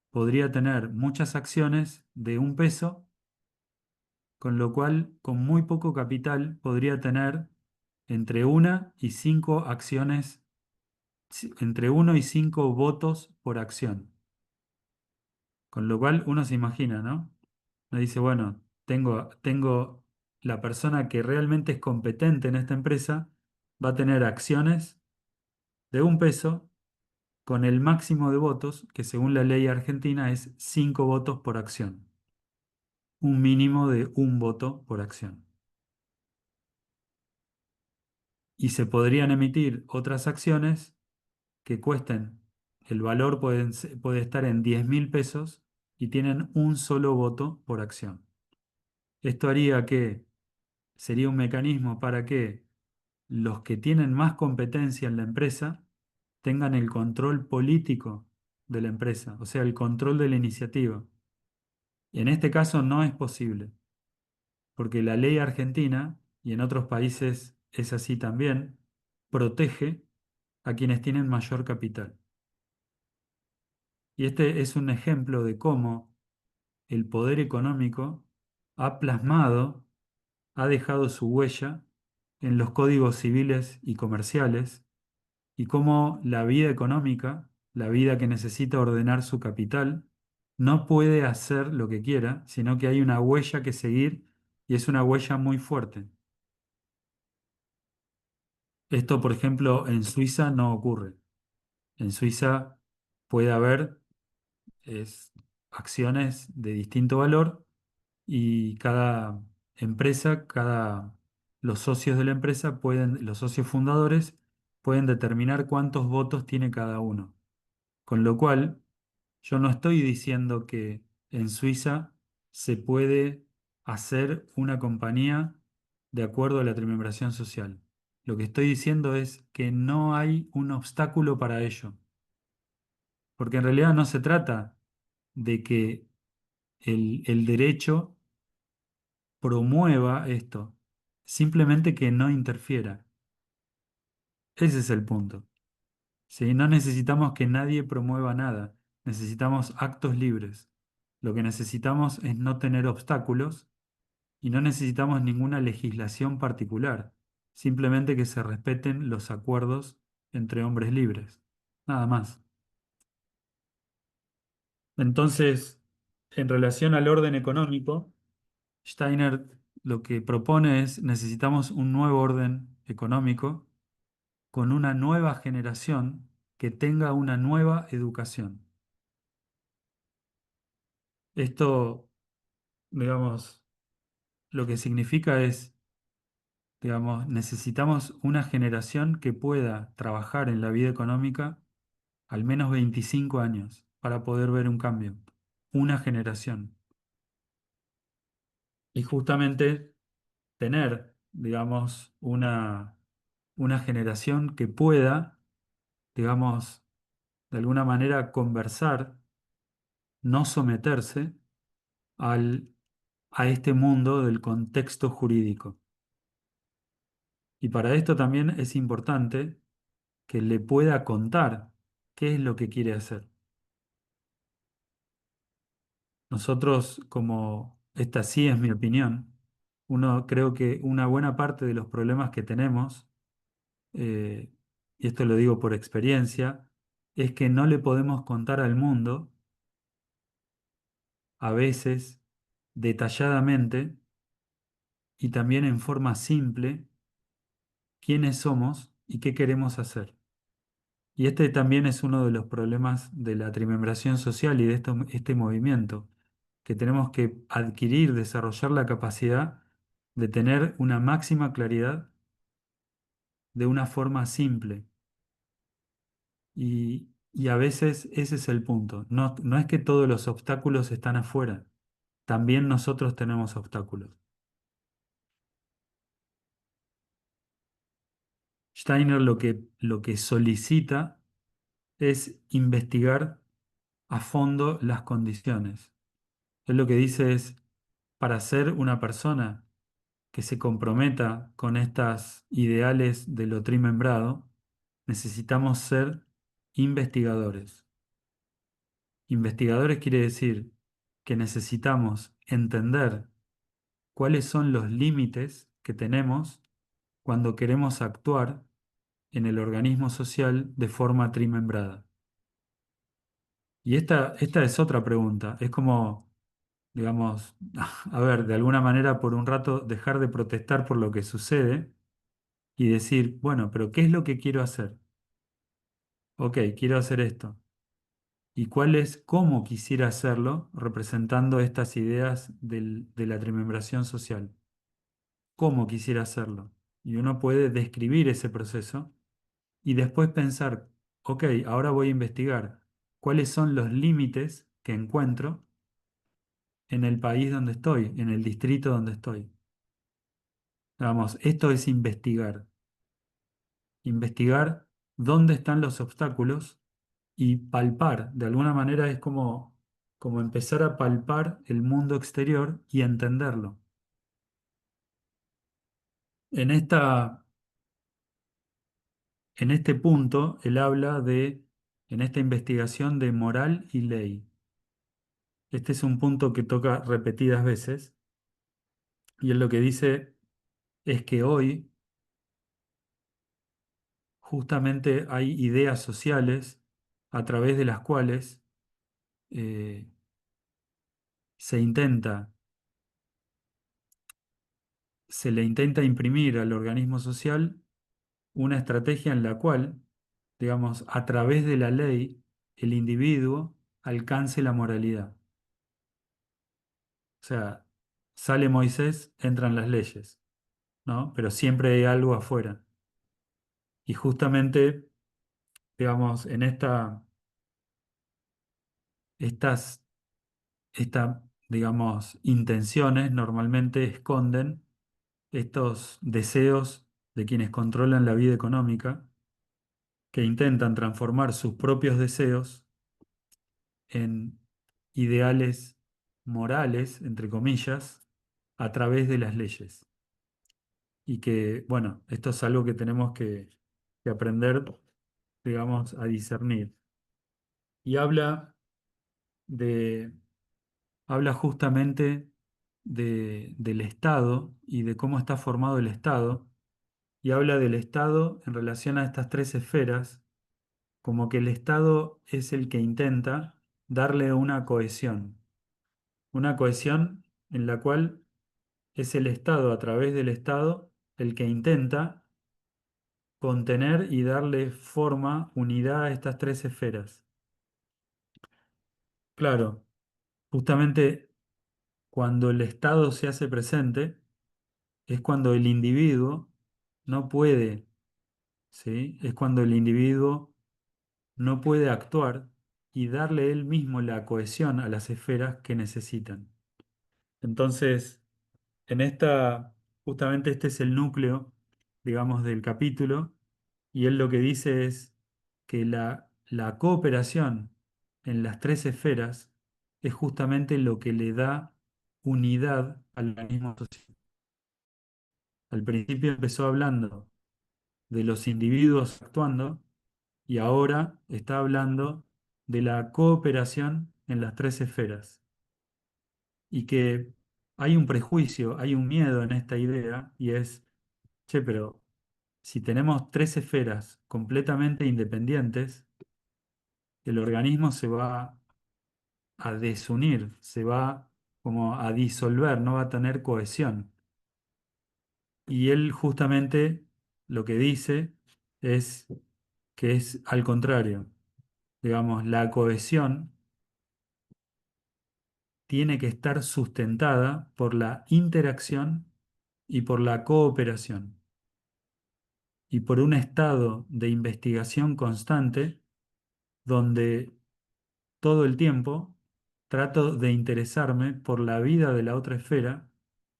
podría tener muchas acciones de 1 peso, con lo cual con muy poco capital podría tener entre 1 y 5 acciones, entre 1 y 5 votos por acción. Con lo cual uno se imagina, ¿no? Uno dice, bueno, tengo la persona que realmente es competente en esta empresa, va a tener acciones de 1 peso con el máximo de votos, que según la ley argentina es 5 votos por acción. Un mínimo de 1 voto por acción. Y se podrían emitir otras acciones que cuesten, el valor puede estar en 10.000 pesos y tienen un solo voto por acción. Esto haría que sería un mecanismo para que los que tienen más competencia en la empresa tengan el control político de la empresa, o sea, el control de la iniciativa. Y en este caso no es posible, porque la ley argentina, y en otros países es así también, protege a quienes tienen mayor capital. Y este es un ejemplo de cómo el poder económico ha plasmado, ha dejado su huella en los códigos civiles y comerciales, y cómo la vida económica, la vida que necesita ordenar su capital, no puede hacer lo que quiera, sino que hay una huella que seguir y es una huella muy fuerte. Esto, por ejemplo, en Suiza no ocurre. En Suiza puede haber es, acciones de distinto valor y cada empresa, los socios de la empresa los socios fundadores pueden determinar cuántos votos tiene cada uno. Con lo cual, yo no estoy diciendo que en Suiza se puede hacer una compañía de acuerdo a la trimembración social. Lo que estoy diciendo es que no hay un obstáculo para ello, porque en realidad no se trata de que el derecho promueva esto, simplemente que no interfiera. Ese es el punto. ¿Sí? No necesitamos que nadie promueva nada, necesitamos actos libres. Lo que necesitamos es no tener obstáculos y no necesitamos ninguna legislación particular, simplemente que se respeten los acuerdos entre hombres libres, nada más. Entonces, en relación al orden económico, Steiner lo que propone es necesitamos un nuevo orden económico con una nueva generación que tenga una nueva educación. Esto, digamos, lo que significa es, digamos, necesitamos una generación que pueda trabajar en la vida económica al menos 25 años para poder ver un cambio. Una generación. Y justamente tener, digamos, una generación que pueda, digamos, de alguna manera conversar, no someterse al, a este mundo del contexto jurídico. Y para esto también es importante que le pueda contar qué es lo que quiere hacer. Nosotros, como esta sí es mi opinión, creo que una buena parte de los problemas que tenemos, eh, y esto lo digo por experiencia, es que no le podemos contar al mundo, a veces, detalladamente y también en forma simple, quiénes somos y qué queremos hacer. Y este también es uno de los problemas de la trimembración social y de este movimiento, que tenemos que adquirir, desarrollar la capacidad de tener una máxima claridad de una forma simple. Y a veces ese es el punto. No, no es que todos los obstáculos están afuera, también nosotros tenemos obstáculos. Steiner lo que solicita es investigar a fondo las condiciones. Él lo que dice es, para ser una persona que se comprometa con estas ideales de lo trimembrado, necesitamos ser investigadores. Investigadores quiere decir que necesitamos entender cuáles son los límites que tenemos cuando queremos actuar en el organismo social de forma trimembrada. Y esta es otra pregunta. Es como, digamos, a ver, de alguna manera por un rato dejar de protestar por lo que sucede y decir, bueno, pero ¿qué es lo que quiero hacer? Ok, quiero hacer esto. ¿Y cuál es cómo quisiera hacerlo representando estas ideas de la trimembración social? ¿Cómo quisiera hacerlo? Y uno puede describir ese proceso y después pensar, ok, ahora voy a investigar cuáles son los límites que encuentro en el país donde estoy, en el distrito donde estoy. Vamos, esto es investigar. Investigar dónde están los obstáculos y palpar. De alguna manera es como empezar a palpar el mundo exterior y entenderlo. En en este punto, él habla en esta investigación de moral y ley. Este es un punto que toca repetidas veces y él lo que dice es que hoy justamente hay ideas sociales a través de las cuales eh, se intenta, se le intenta imprimir al organismo social una estrategia en la cual, digamos, a través de la ley, el individuo alcance la moralidad. O sea, sale Moisés, entran las leyes, ¿no? Pero siempre hay algo afuera. Y justamente, digamos, en estas, digamos, intenciones normalmente esconden estos deseos de quienes controlan la vida económica, que intentan transformar sus propios deseos en ideales morales, entre comillas, a través de las leyes. Y que, bueno, esto es algo que tenemos que aprender, digamos, a discernir. Y de, habla justamente del Estado y de cómo está formado el Estado, y habla del Estado en relación a estas tres esferas, como que el Estado es el que intenta darle una cohesión en la cual es el Estado a través del Estado el que intenta contener y darle forma, unidad a estas tres esferas. Claro, justamente cuando el Estado se hace presente es cuando el individuo no puede, ¿sí? Es cuando el individuo no puede actuar y darle él mismo la cohesión a las esferas que necesitan. Entonces, en justamente este es el núcleo, digamos, del capítulo, y él lo que dice es que la cooperación en las tres esferas es justamente lo que le da unidad al organismo social. Al principio empezó hablando de los individuos actuando y ahora está hablando de la cooperación en las tres esferas. Y que hay un prejuicio, hay un miedo en esta idea y es, che, pero si tenemos tres esferas completamente independientes, el organismo se va a desunir, se va como a disolver, no va a tener cohesión. Y él justamente lo que dice es que es al contrario. Digamos, la cohesión tiene que estar sustentada por la interacción y por la cooperación y por un estado de investigación constante donde todo el tiempo trato de interesarme por la vida de la otra esfera,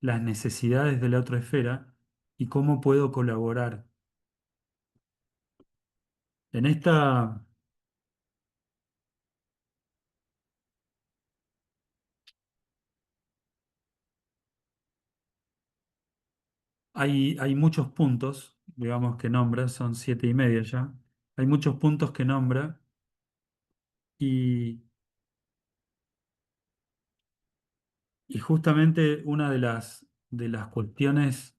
las necesidades de la otra esfera y cómo puedo colaborar. En esta hay muchos puntos, digamos, que nombra, son 7:30 ya. Hay muchos puntos que nombra y, y justamente una de las cuestiones,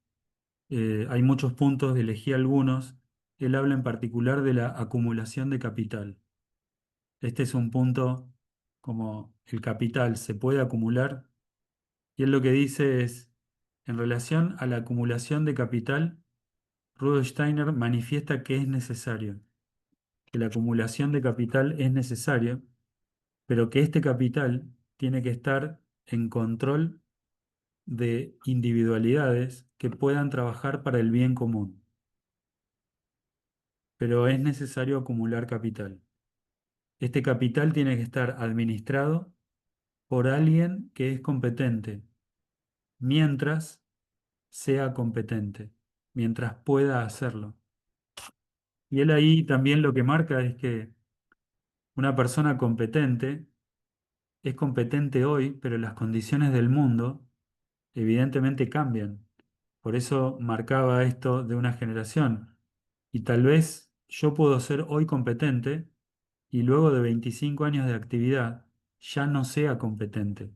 hay muchos puntos, elegí algunos. Él habla en particular de la acumulación de capital. Este es un punto como el capital se puede acumular y él lo que dice es, en relación a la acumulación de capital, Rudolf Steiner manifiesta que es necesario, que la acumulación de capital es necesaria, pero que este capital tiene que estar en control de individualidades que puedan trabajar para el bien común. Pero es necesario acumular capital. Este capital tiene que estar administrado por alguien que es competente, mientras sea competente, mientras pueda hacerlo. Y él ahí también lo que marca es que una persona competente es competente hoy, pero las condiciones del mundo evidentemente cambian. Por eso marcaba esto de una generación. Y tal vez yo puedo ser hoy competente y luego de 25 años de actividad ya no sea competente.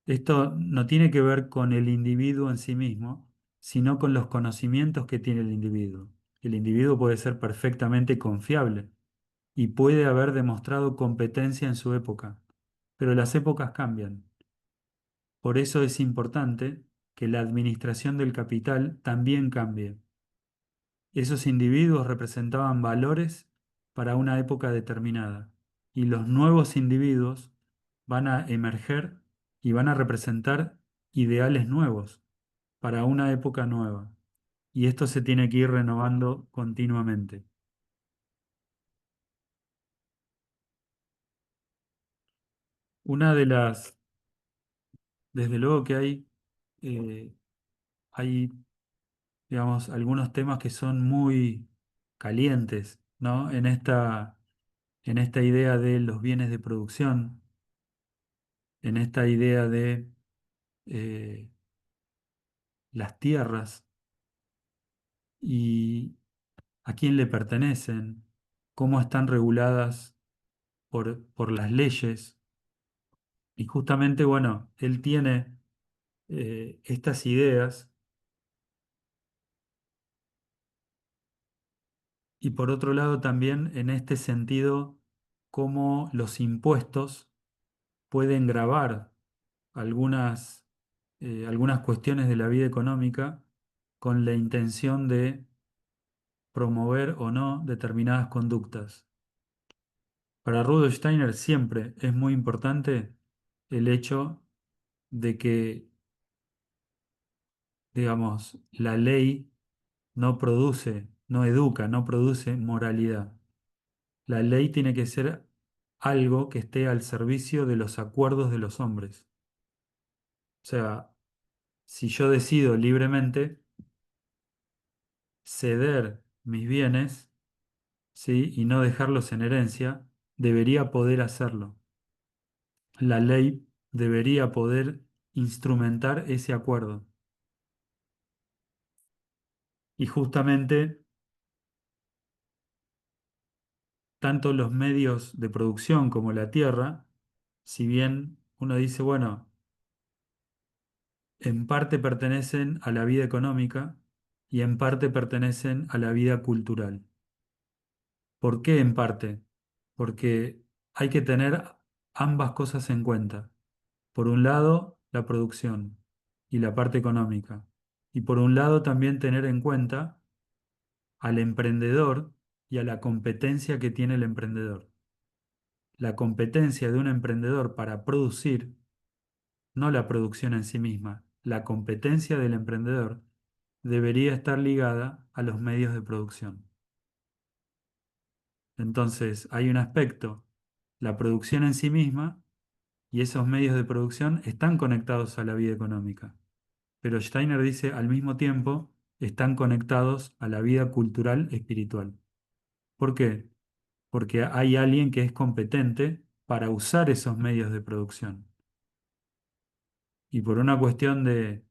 Esto no tiene que ver con el individuo en sí mismo, sino con los conocimientos que tiene el individuo. El individuo puede ser perfectamente confiable y puede haber demostrado competencia en su época, pero las épocas cambian. Por eso es importante que la administración del capital también cambie. Esos individuos representaban valores para una época determinada y los nuevos individuos van a emerger y van a representar ideales nuevos para una época nueva. Y esto se tiene que ir renovando continuamente. Una de las, desde luego que eh, hay digamos, algunos temas que son muy calientes, ¿no? En esta idea de los bienes de producción, en esta idea de eh, las tierras y a quién le pertenecen, cómo están reguladas por las leyes. Y justamente, bueno, él tiene estas ideas y por otro lado también en este sentido, cómo los impuestos pueden gravar algunas, algunas cuestiones de la vida económica con la intención de promover o no determinadas conductas. Para Rudolf Steiner siempre es muy importante el hecho de que, digamos, la ley no produce, no educa, no produce moralidad. La ley tiene que ser algo que esté al servicio de los acuerdos de los hombres. O sea, si yo decido libremente ceder mis bienes, ¿sí? Y no dejarlos en herencia, debería poder hacerlo. La ley debería poder instrumentar ese acuerdo. Y justamente, tanto los medios de producción como la tierra, si bien uno dice, bueno, en parte pertenecen a la vida económica y en parte pertenecen a la vida cultural. ¿Por qué en parte? Porque hay que tener ambas cosas en cuenta. Por un lado, la producción y la parte económica. Y por un lado, también tener en cuenta al emprendedor y a la competencia que tiene el emprendedor. La competencia de un emprendedor para producir, no la producción en sí misma, la competencia del emprendedor debería estar ligada a los medios de producción. Entonces, hay un aspecto, la producción en sí misma, y esos medios de producción están conectados a la vida económica. Pero Steiner dice, al mismo tiempo, están conectados a la vida cultural espiritual. ¿Por qué? Porque hay alguien que es competente para usar esos medios de producción. Y por una cuestión de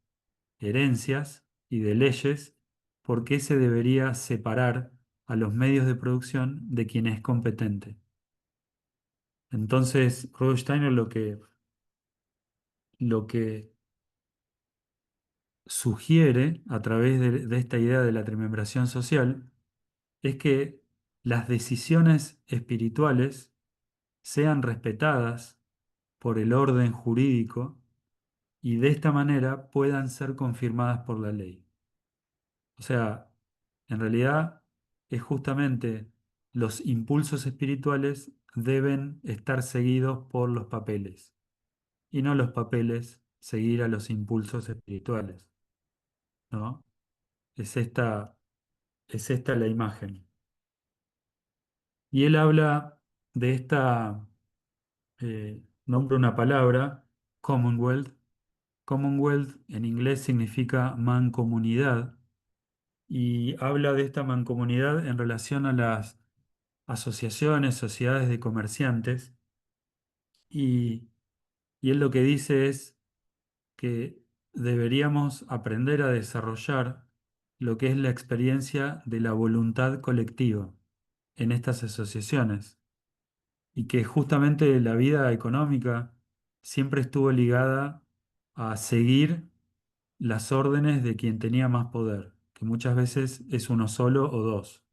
herencias y de leyes, ¿por qué se debería separar a los medios de producción de quien es competente? Entonces, Rudolf Steiner lo que sugiere a través de esta idea de la trimembración social es que las decisiones espirituales sean respetadas por el orden jurídico y de esta manera puedan ser confirmadas por la ley. O sea, en realidad es justamente los impulsos espirituales deben estar seguidos por los papeles y no los papeles seguir a los impulsos espirituales, ¿no? Es esta, es esta la imagen. Y él habla de esta, nombra una palabra, Commonwealth. Commonwealth en inglés significa mancomunidad y habla de esta mancomunidad en relación a las asociaciones, sociedades de comerciantes y, y él lo que dice es que deberíamos aprender a desarrollar lo que es la experiencia de la voluntad colectiva en estas asociaciones y que justamente la vida económica siempre estuvo ligada a seguir las órdenes de quien tenía más poder, que muchas veces es uno solo o dos,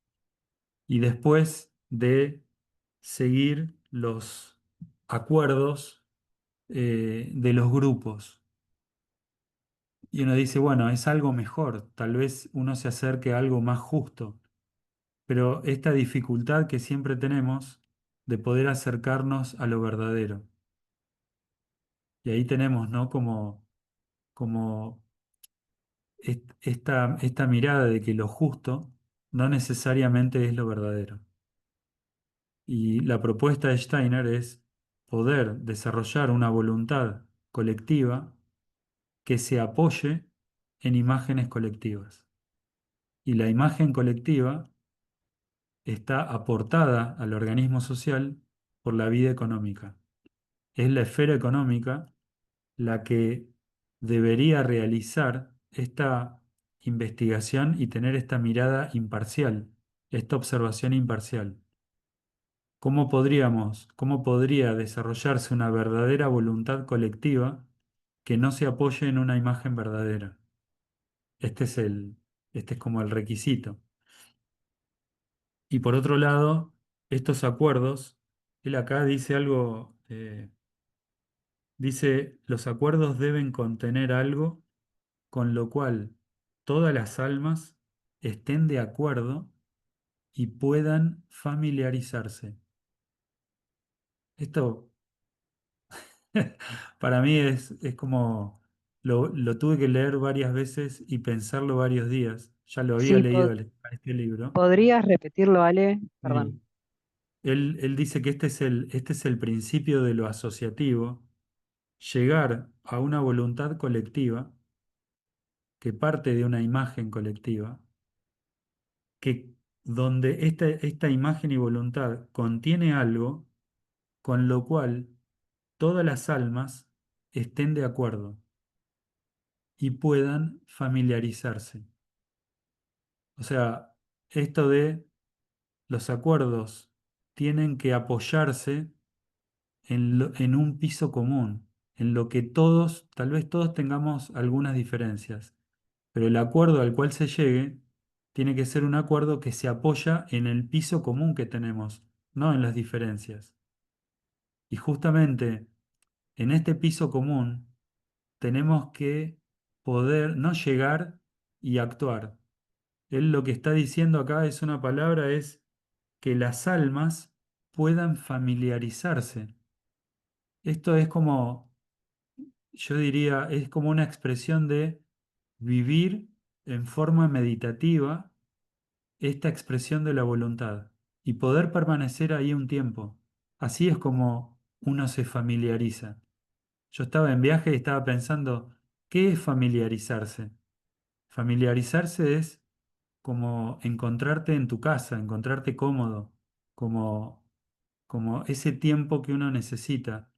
y después de seguir los acuerdos de los grupos. Y uno dice, bueno, es algo mejor, tal vez uno se acerque a algo más justo, pero esta dificultad que siempre tenemos de poder acercarnos a lo verdadero. Y ahí tenemos, ¿no? Como esta mirada de que lo justo no necesariamente es lo verdadero. Y la propuesta de Steiner es poder desarrollar una voluntad colectiva que se apoye en imágenes colectivas. Y la imagen colectiva está aportada al organismo social por la vida económica. Es la esfera económica la que debería realizar esta investigación y tener esta mirada imparcial, esta observación imparcial. Cómo podría desarrollarse una verdadera voluntad colectiva que no se apoye en una imagen verdadera? Este es este es como el requisito. Y por otro lado, estos acuerdos, él acá dice algo, dice, los acuerdos deben contener algo con lo cual todas las almas estén de acuerdo y puedan familiarizarse. Esto para mí es como, lo tuve que leer varias veces y pensarlo varios días. Ya lo había Sí, leído a este libro. ¿podrías repetirlo, Ale? Sí. Perdón. Él dice que este es el principio de lo asociativo, llegar a una voluntad colectiva que parte de una imagen colectiva, que donde esta imagen y voluntad contiene algo con lo cual todas las almas estén de acuerdo y puedan familiarizarse. O sea, esto de los acuerdos tienen que apoyarse en un piso común, en lo que todos, tal vez todos tengamos algunas diferencias, pero el acuerdo al cual se llegue tiene que ser un acuerdo que se apoya en el piso común que tenemos, no en las diferencias. Y justamente en este piso común tenemos que poder no llegar y actuar. Él lo que está diciendo acá es una palabra, es que las almas puedan familiarizarse. Esto es como, yo diría, es como una expresión de vivir en forma meditativa esta expresión de la voluntad y poder permanecer ahí un tiempo. Así es como uno se familiariza. Yo estaba en viaje y estaba pensando, ¿qué es familiarizarse? Familiarizarse es como encontrarte en tu casa, encontrarte cómodo, como, como ese tiempo que uno necesita.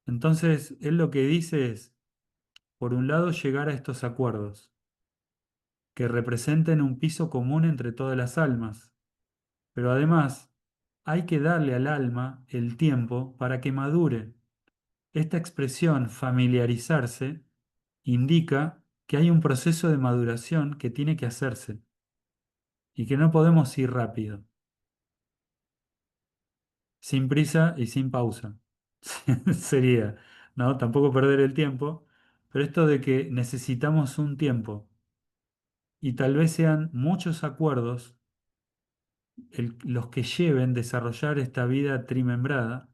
Entonces, él lo que dice es, por un lado, llegar a estos acuerdos, que representen un piso común entre todas las almas, pero además hay que darle al alma el tiempo para que madure. Esta expresión, familiarizarse, indica que hay un proceso de maduración que tiene que hacerse y que no podemos ir rápido, sin prisa y sin pausa. Sería, ¿no? Tampoco perder el tiempo, pero esto de que necesitamos un tiempo y tal vez sean muchos acuerdos los que lleven desarrollar esta vida trimembrada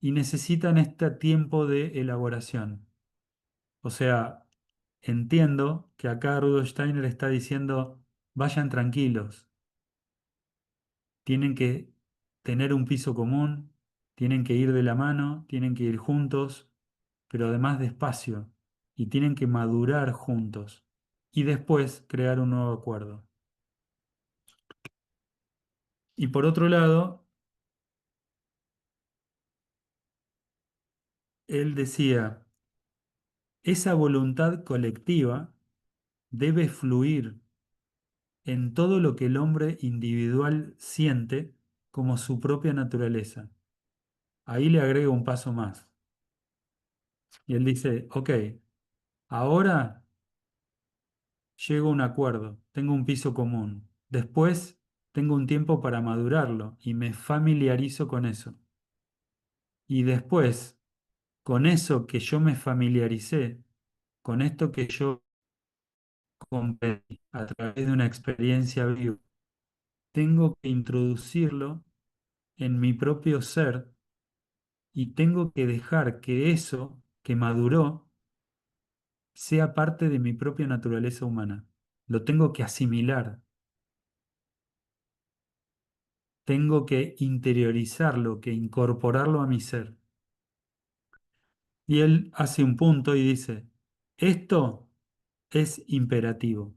y necesitan este tiempo de elaboración. O sea, entiendo que acá Rudolf Steiner está diciendo, vayan tranquilos, tienen que tener un piso común, tienen que ir de la mano, tienen que ir juntos, pero además despacio, y tienen que madurar juntos, y después crear un nuevo acuerdo. Y por otro lado, él decía, esa voluntad colectiva debe fluir en todo lo que el hombre individual siente como su propia naturaleza. Ahí le agrega un paso más. Y él dice, ok, ahora llego a un acuerdo, tengo un piso común. Después tengo un tiempo para madurarlo y me familiarizo con eso. Y después, con eso que yo me familiaricé, con esto que yo comprendí a través de una experiencia viva, tengo que introducirlo en mi propio ser y tengo que dejar que eso que maduró sea parte de mi propia naturaleza humana. Lo tengo que asimilar, tengo que interiorizarlo, que incorporarlo a mi ser. Y él hace un punto y dice, esto es imperativo.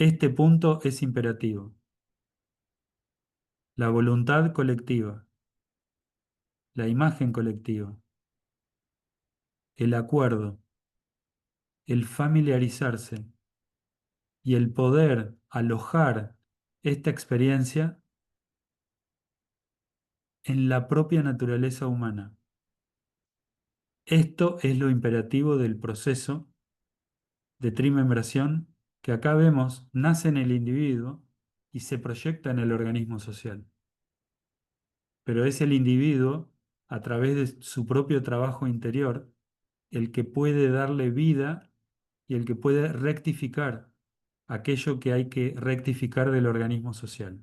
Este punto es imperativo. La voluntad colectiva, la imagen colectiva, el acuerdo, el familiarizarse y el poder alojar esta experiencia en la propia naturaleza humana. Esto es lo imperativo del proceso de trimembración que acá vemos nace en el individuo y se proyecta en el organismo social. Pero es el individuo, a través de su propio trabajo interior, el que puede darle vida y el que puede rectificar aquello que hay que rectificar del organismo social.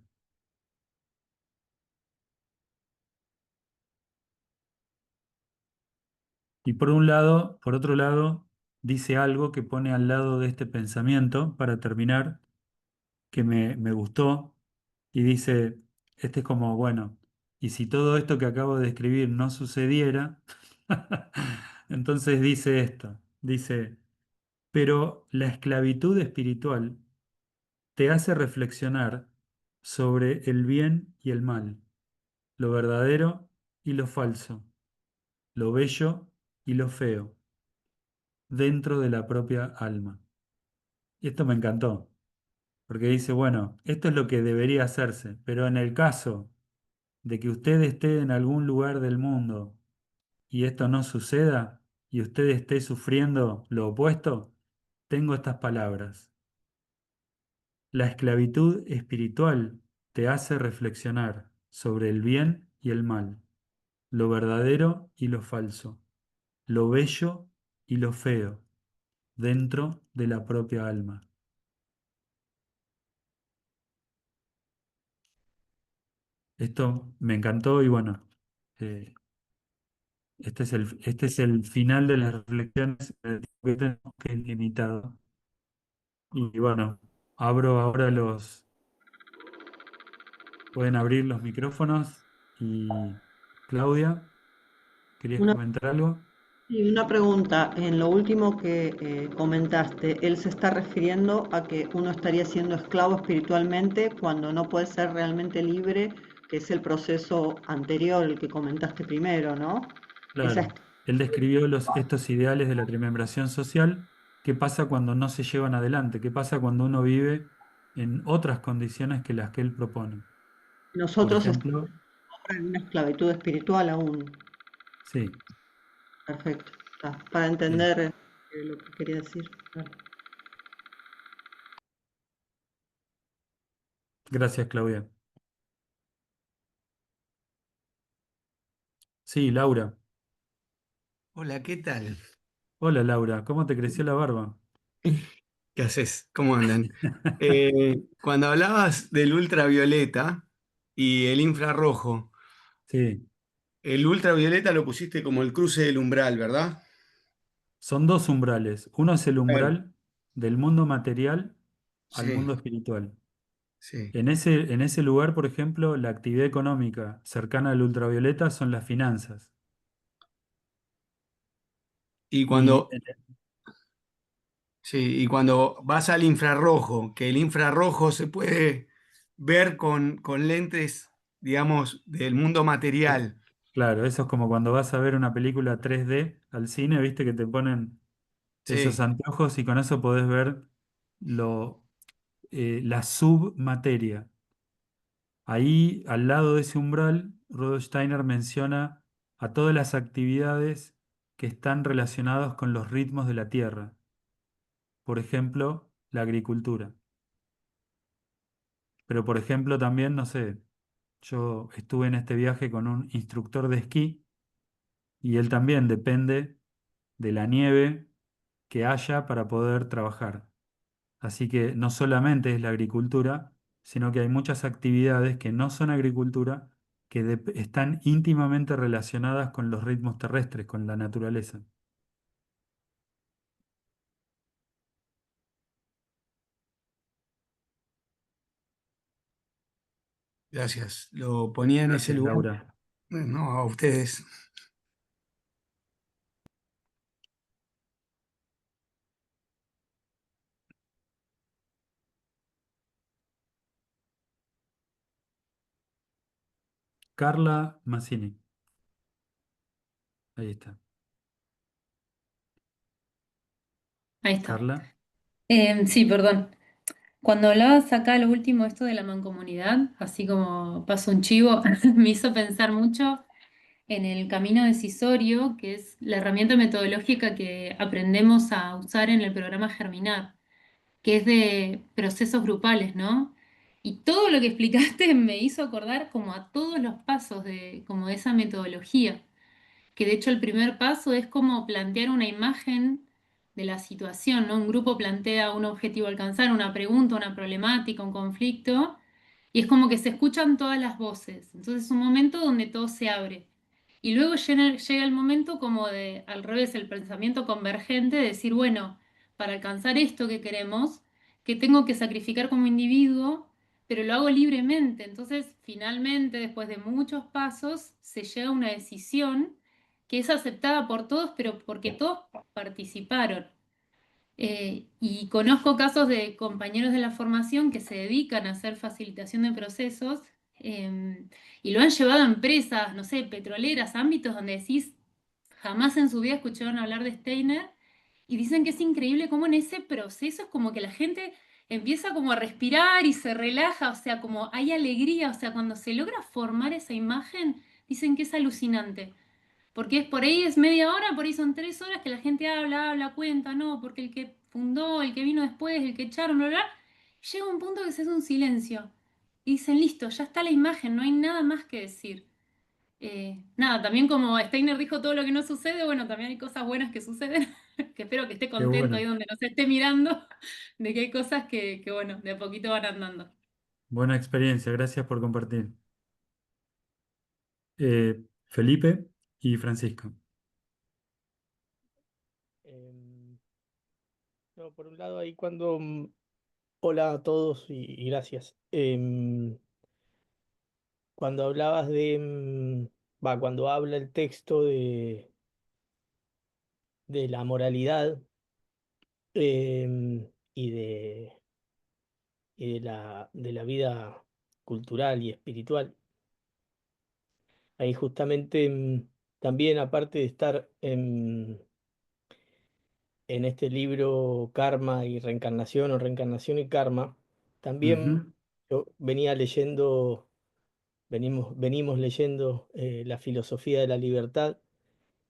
Y por otro lado, dice algo que pone al lado de este pensamiento, para terminar, que me gustó, y dice, este es como, bueno, y si todo esto que acabo de escribir no sucediera, entonces dice esto, dice, pero la esclavitud espiritual te hace reflexionar sobre el bien y el mal, lo verdadero y lo falso, lo bello y lo feo, dentro de la propia alma. Y esto me encantó, porque dice, bueno, esto es lo que debería hacerse, pero en el caso de que usted esté en algún lugar del mundo y esto no suceda y usted esté sufriendo lo opuesto, tengo estas palabras. La esclavitud espiritual te hace reflexionar sobre el bien y el mal, lo verdadero y lo falso, lo bello y lo feo, dentro de la propia alma. Esto me encantó y bueno, eh, este es el final de las reflexiones. El tiempo que tenemos, que es limitado. Y bueno, abro ahora pueden abrir los micrófonos. Y Claudia, ¿querías Una, comentar algo? y una pregunta, en lo último que comentaste, él se está refiriendo a que uno estaría siendo esclavo espiritualmente cuando no puede ser realmente libre, que es el proceso anterior, el que comentaste primero, ¿no? Esa es Claro, él describió estos ideales de la trimembración social. ¿Qué pasa cuando no se llevan adelante? ¿Qué pasa cuando uno vive en otras condiciones que las que él propone? Por nosotros estamos ejemplo, en una esclavitud espiritual aún. sí, Perfecto, está, para bien. entender lo que quería decir. Claro. Gracias, Claudia. Sí, Laura. Hola, ¿qué tal? Hola, Laura. ¿Cómo te creció la barba? ¿Qué haces? ¿Cómo andan? Cuando hablabas del ultravioleta y el infrarrojo, Sí. el ultravioleta lo pusiste como el cruce del umbral, ¿verdad? Son dos umbrales. Uno es el Claro. umbral del mundo material al Sí, mundo espiritual. sí. En ese lugar, por ejemplo, la actividad económica cercana al ultravioleta son las finanzas. Y Y cuando, sí, y cuando vas al infrarrojo, que el infrarrojo se puede ver con lentes, digamos, del mundo material. claro, eso es como cuando vas a ver una película 3D al cine, viste que te ponen esos Sí. anteojos y con eso podés ver la submateria. Ahí, al lado de ese umbral, Rudolf Steiner menciona a todas las actividades que están relacionadas con los ritmos de la Tierra. Por ejemplo, la agricultura. Pero, por ejemplo, también, no sé, yo estuve en este viaje con un instructor de esquí y él también depende de la nieve que haya para poder trabajar. Así que no solamente es la agricultura, sino que hay muchas actividades que no son agricultura, que están íntimamente relacionadas con los ritmos terrestres, con la naturaleza. Gracias. Lo ponía en ese Gracias, lugar. Laura. No, a ustedes. Carla Mazzini. Ahí está. Ahí está. Carla. Sí, perdón. Cuando hablabas acá lo último, esto de la mancomunidad, así como paso un chivo, me hizo pensar mucho en el camino decisorio, que es la herramienta metodológica que aprendemos a usar en el programa Germinar, que es de procesos grupales, ¿no? Y todo lo que explicaste me hizo acordar como a todos los pasos de como de esa metodología, que de hecho el primer paso es como plantear una imagen de la situación, ¿no? Un grupo plantea un objetivo a alcanzar, una pregunta, una problemática, un conflicto, y es como que se escuchan todas las voces. Entonces es un momento donde todo se abre. Y luego llega el momento como de, al revés, el pensamiento convergente, de decir, bueno, para alcanzar esto que queremos, que tengo que sacrificar como individuo, pero lo hago libremente. Entonces, finalmente, después de muchos pasos, se llega a una decisión que es aceptada por todos, pero porque todos participaron. Y conozco casos de compañeros de la formación que se dedican a hacer facilitación de procesos y lo han llevado a empresas, no sé, petroleras, ámbitos donde decís, jamás en su vida escucharon hablar de Steiner y dicen que es increíble cómo en ese proceso es como que la gente empieza como a respirar y se relaja, o sea, como hay alegría, o sea, cuando se logra formar esa imagen, dicen que es alucinante. Porque es por ahí es media hora, por ahí son 3 horas que la gente habla, cuenta, no, porque el que fundó, el que vino después, el que echaron, bla, bla, llega un punto que se hace un silencio. Y dicen, listo, ya está la imagen, no hay nada más que decir. Nada, también como Steiner dijo todo lo que no sucede, bueno, también hay cosas buenas que suceden, que espero que esté Qué contento ahí bueno. donde nos esté mirando, de que hay cosas que bueno, de a poquito van andando. Buena experiencia. Gracias por compartir. Felipe y Francisco. Em, no, por un lado, ahí cuando... hola a todos y gracias. Cuando hablabas de... cuando habla el texto de la moralidad y de la vida cultural y espiritual, ahí justamente también aparte de estar en este libro Karma y Reencarnación o Reencarnación y Karma, también Ujú. yo venía leyendo, venimos leyendo la filosofía de la libertad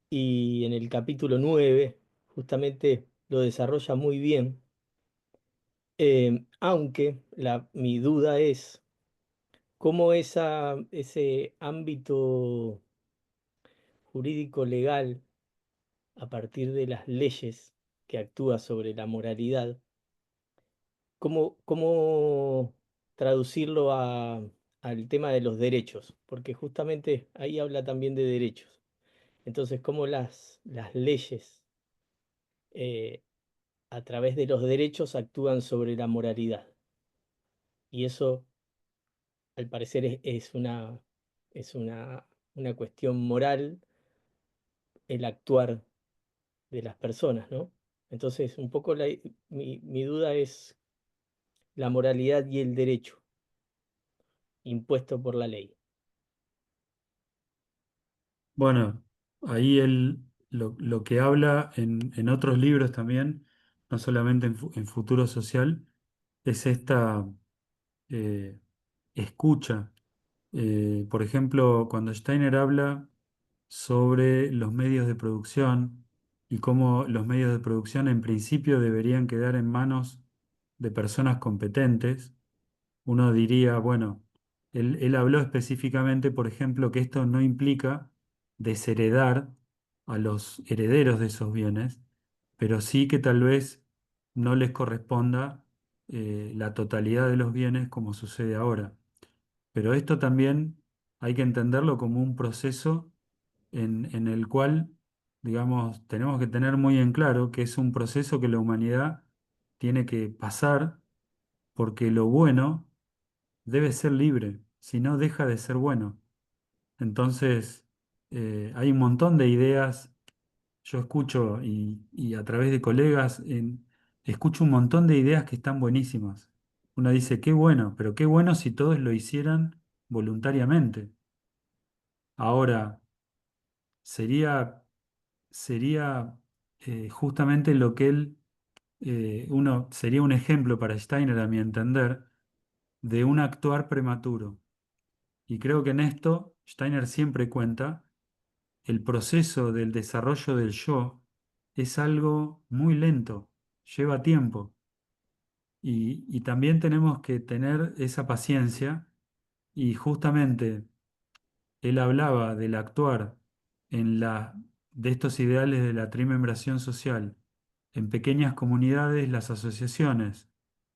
y en el capítulo 9 justamente lo desarrolla muy bien, aunque mi duda es cómo ese ámbito jurídico legal a partir de las leyes que actúa sobre la moralidad, cómo traducirlo al tema de los derechos, porque justamente ahí habla también de derechos. Entonces, cómo las leyes eh, a través de los derechos actúan sobre la moralidad. Y eso, al parecer, es una cuestión moral el actuar de las personas, ¿no? Entonces, un poco mi duda es la moralidad y el derecho impuesto por la ley. Bueno, ahí él lo que habla en otros libros también, no solamente en Futuro Social, es esta eh, escucha. Por ejemplo, cuando Steiner habla sobre los medios de producción y cómo los medios de producción en principio deberían quedar en manos de personas competentes, uno diría, bueno, él habló específicamente, por ejemplo, que esto no implica desheredar a los herederos de esos bienes, pero sí que tal vez no les corresponda la totalidad de los bienes como sucede ahora. Pero esto también hay que entenderlo como un proceso en el cual, digamos, tenemos que tener muy en claro que es un proceso que la humanidad tiene que pasar porque lo bueno debe ser libre, si no deja de ser bueno. Entonces, hay un montón de ideas, yo escucho y a través de colegas, escucho un montón de ideas que están buenísimas. Uno dice, qué bueno, pero qué bueno si todos lo hicieran voluntariamente. Ahora, sería, sería justamente lo que sería un ejemplo para Steiner, a mi entender, de un actuar prematuro. Y creo que en esto Steiner siempre cuenta, el proceso del desarrollo del yo es algo muy lento, lleva tiempo. Y también tenemos que tener esa paciencia y justamente él hablaba del actuar de estos ideales de la trimembración social en pequeñas comunidades, las asociaciones,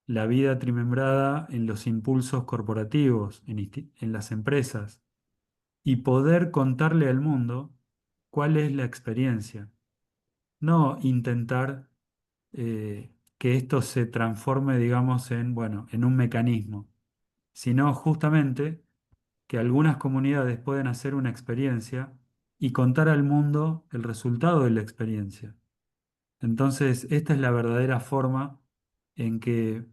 la vida trimembrada en los impulsos corporativos, en las empresas, y poder contarle al mundo cuál es la experiencia, no intentar que esto se transforme, digamos, bueno, en un mecanismo, sino justamente que algunas comunidades pueden hacer una experiencia y contar al mundo el resultado de la experiencia. Entonces, esta es la verdadera forma en que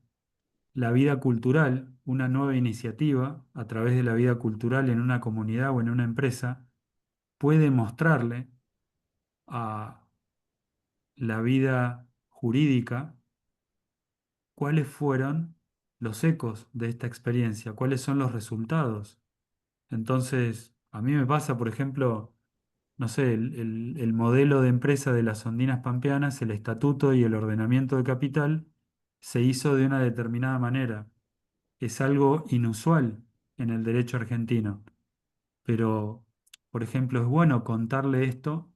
la vida cultural, una nueva iniciativa a través de la vida cultural en una comunidad o en una empresa, puede mostrarle a la vida jurídica cuáles fueron los ecos de esta experiencia, cuáles son los resultados. Entonces, a mí me pasa, por ejemplo, no sé, el modelo de empresa de las ondinas pampeanas, el estatuto y el ordenamiento de capital, se hizo de una determinada manera. Es algo inusual en el derecho argentino, pero, por ejemplo, es bueno contarle esto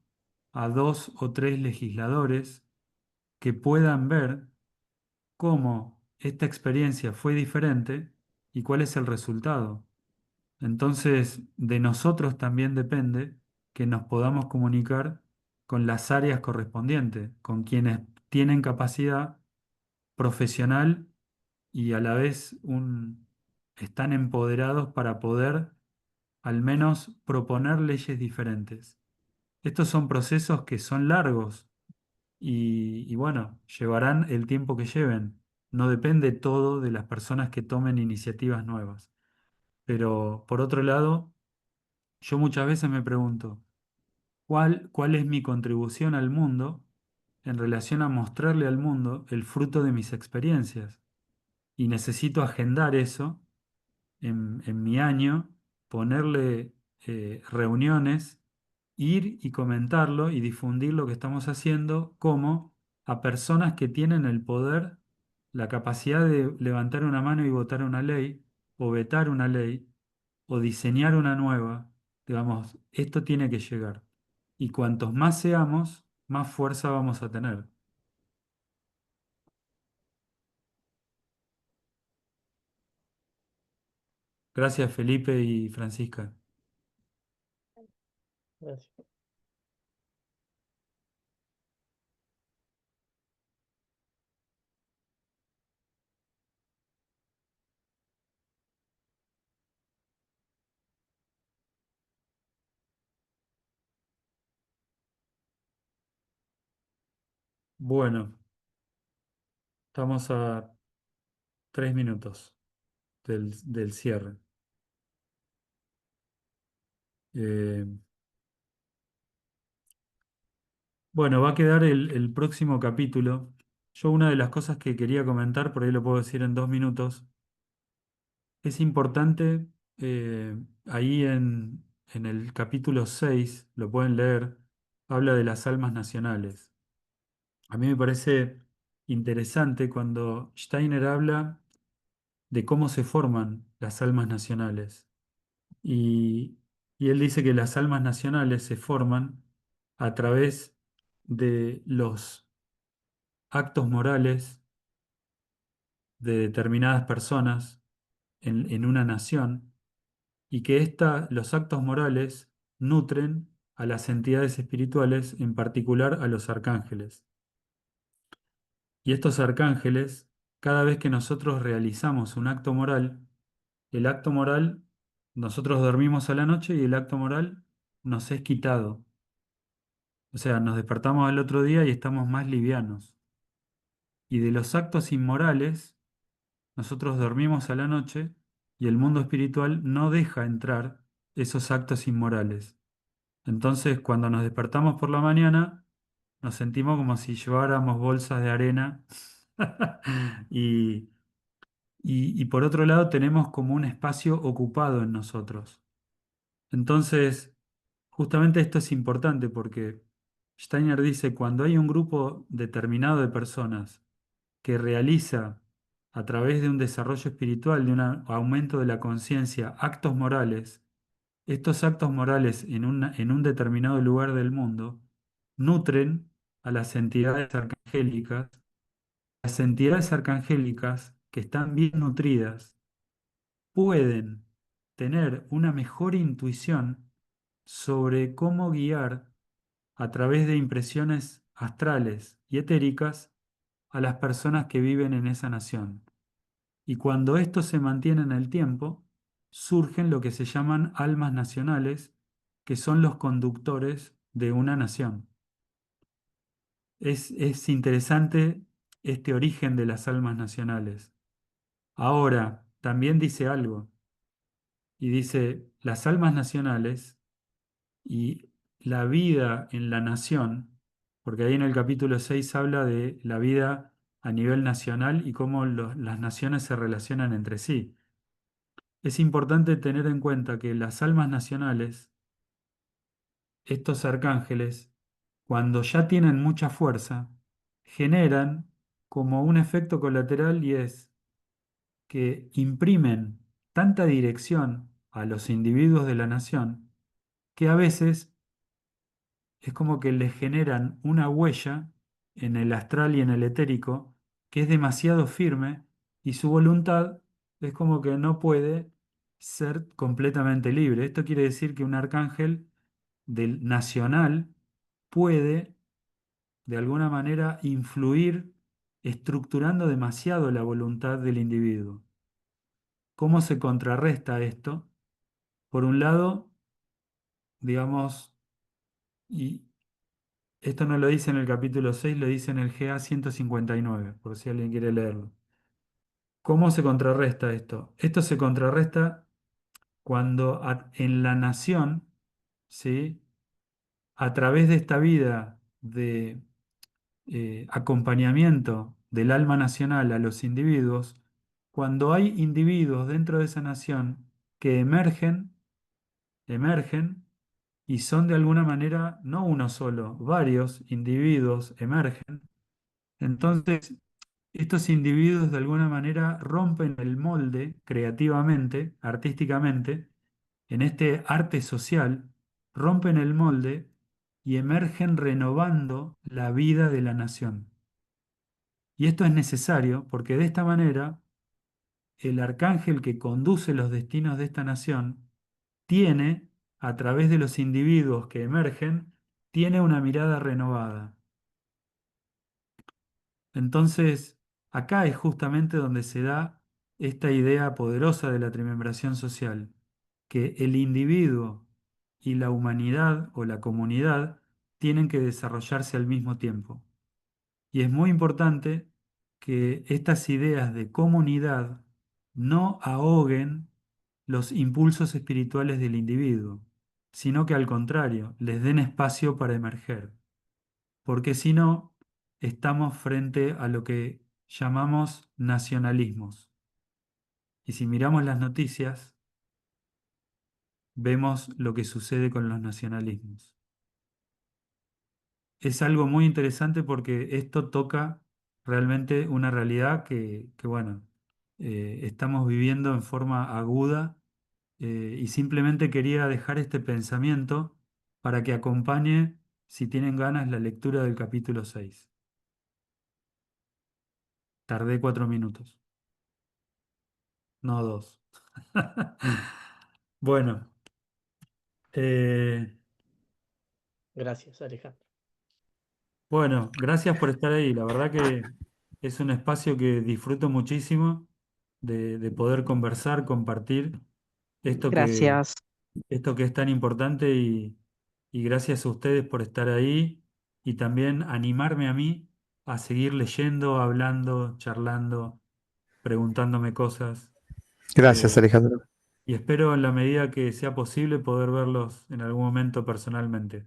a dos o tres legisladores que puedan ver cómo esta experiencia fue diferente y cuál es el resultado. Entonces, de nosotros también depende que nos podamos comunicar con las áreas correspondientes, con quienes tienen capacidad profesional y a la vez están empoderados para poder al menos proponer leyes diferentes. Estos son procesos que son largos y bueno, llevarán el tiempo que lleven. No depende todo de las personas que tomen iniciativas nuevas. Pero por otro lado, yo muchas veces me pregunto, ¿cuál es mi contribución al mundo en relación a mostrarle al mundo el fruto de mis experiencias? Y necesito agendar eso en mi año, ponerle reuniones, ir y comentarlo y difundir lo que estamos haciendo como a personas que tienen el poder, la capacidad de levantar una mano y votar una ley o vetar una ley o diseñar una nueva. Digamos, esto tiene que llegar. Y cuantos más seamos, más fuerza vamos a tener. Gracias, Felipe y Francisca. Gracias. Bueno, estamos a 3 minutos del cierre. Eh, bueno, va a quedar el próximo capítulo. Yo una de las cosas que quería comentar, por ahí lo puedo decir en 2 minutos, es importante, ahí en el capítulo 6 lo pueden leer, habla de las almas nacionales. A mí me parece interesante cuando Steiner habla de cómo se forman las almas nacionales. Y, y él dice que las almas nacionales se forman a través de los actos morales de determinadas personas en una nación y que los actos morales nutren a las entidades espirituales, en particular a los arcángeles. Y estos arcángeles, cada vez que nosotros realizamos un acto moral, el acto moral, nosotros dormimos a la noche y el acto moral nos es quitado. O sea, nos despertamos al otro día y estamos más livianos. Y de los actos inmorales, nosotros dormimos a la noche y el mundo espiritual no deja entrar esos actos inmorales. Entonces, cuando nos despertamos por la mañana, nos sentimos como si lleváramos bolsas de arena y, y por otro lado tenemos como un espacio ocupado en nosotros. Entonces, justamente esto es importante porque Steiner dice, cuando hay un grupo determinado de personas que realiza a través de un desarrollo espiritual, de un aumento de la conciencia, actos morales, estos actos morales en un determinado lugar del mundo nutren a las entidades arcangélicas. Las entidades arcangélicas que están bien nutridas pueden tener una mejor intuición sobre cómo guiar a través de impresiones astrales y etéricas a las personas que viven en esa nación. Y cuando esto se mantiene en el tiempo, surgen lo que se llaman almas nacionales, que son los conductores de una nación. Es interesante este origen de las almas nacionales. Ahora, también dice algo, y dice, las almas nacionales y la vida en la nación, porque ahí en el capítulo 6 habla de la vida a nivel nacional y cómo las naciones se relacionan entre sí. Es importante tener en cuenta que las almas nacionales, estos arcángeles, cuando ya tienen mucha fuerza, generan como un efecto colateral y es que imprimen tanta dirección a los individuos de la nación que a veces es como que les generan una huella en el astral y en el etérico que es demasiado firme y su voluntad es como que no puede ser completamente libre. Esto quiere decir que un arcángel del nacional puede de alguna manera influir estructurando demasiado la voluntad del individuo. ¿Cómo se contrarresta esto? Por un lado, digamos, y esto no lo dice en el capítulo 6, lo dice en el GA 159, por si alguien quiere leerlo. ¿Cómo se contrarresta esto? Esto se contrarresta cuando en la nación, ¿sí? A través de esta vida de acompañamiento del alma nacional a los individuos, cuando hay individuos dentro de esa nación que emergen y son de alguna manera no uno solo, varios individuos emergen. Entonces, estos individuos de alguna manera rompen el molde creativamente, artísticamente, en este arte social, rompen el molde y emergen renovando la vida de la nación. Y esto es necesario porque de esta manera el arcángel que conduce los destinos de esta nación tiene, a través de los individuos que emergen, tiene una mirada renovada. Entonces, acá es justamente donde se da esta idea poderosa de la trimembración social, que el individuo y la humanidad o la comunidad tienen que desarrollarse al mismo tiempo. Y es muy importante que estas ideas de comunidad no ahoguen los impulsos espirituales del individuo, sino que al contrario, les den espacio para emerger. Porque si no, estamos frente a lo que llamamos nacionalismos. Y si miramos las noticias, vemos lo que sucede con los nacionalismos. Es algo muy interesante porque esto toca realmente una realidad que bueno, estamos viviendo en forma aguda y simplemente quería dejar este pensamiento para que acompañe, si tienen ganas, la lectura del capítulo 6. Tardé 4 minutos, no dos. Bueno, eh, Gracias, Alejandro. bueno, gracias por estar ahí. La verdad que es un espacio que disfruto muchísimo de poder conversar, compartir esto Gracias. esto que es tan importante y gracias a ustedes por estar ahí y también animarme a mí a seguir leyendo, hablando, charlando, preguntándome cosas. Gracias, Eh, Alejandro. y espero en la medida que sea posible poder verlos en algún momento personalmente.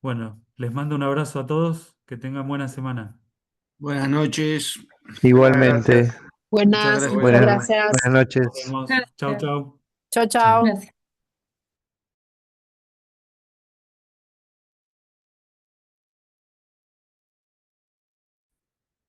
Bueno, les mando un abrazo a todos, que tengan buena semana. Buenas noches. Igualmente, Muchas Buenas, gracias. muchas buenas, gracias. buenas noches. Nos vemos. Chau, Gracias. chau. Chao, chao. Gracias.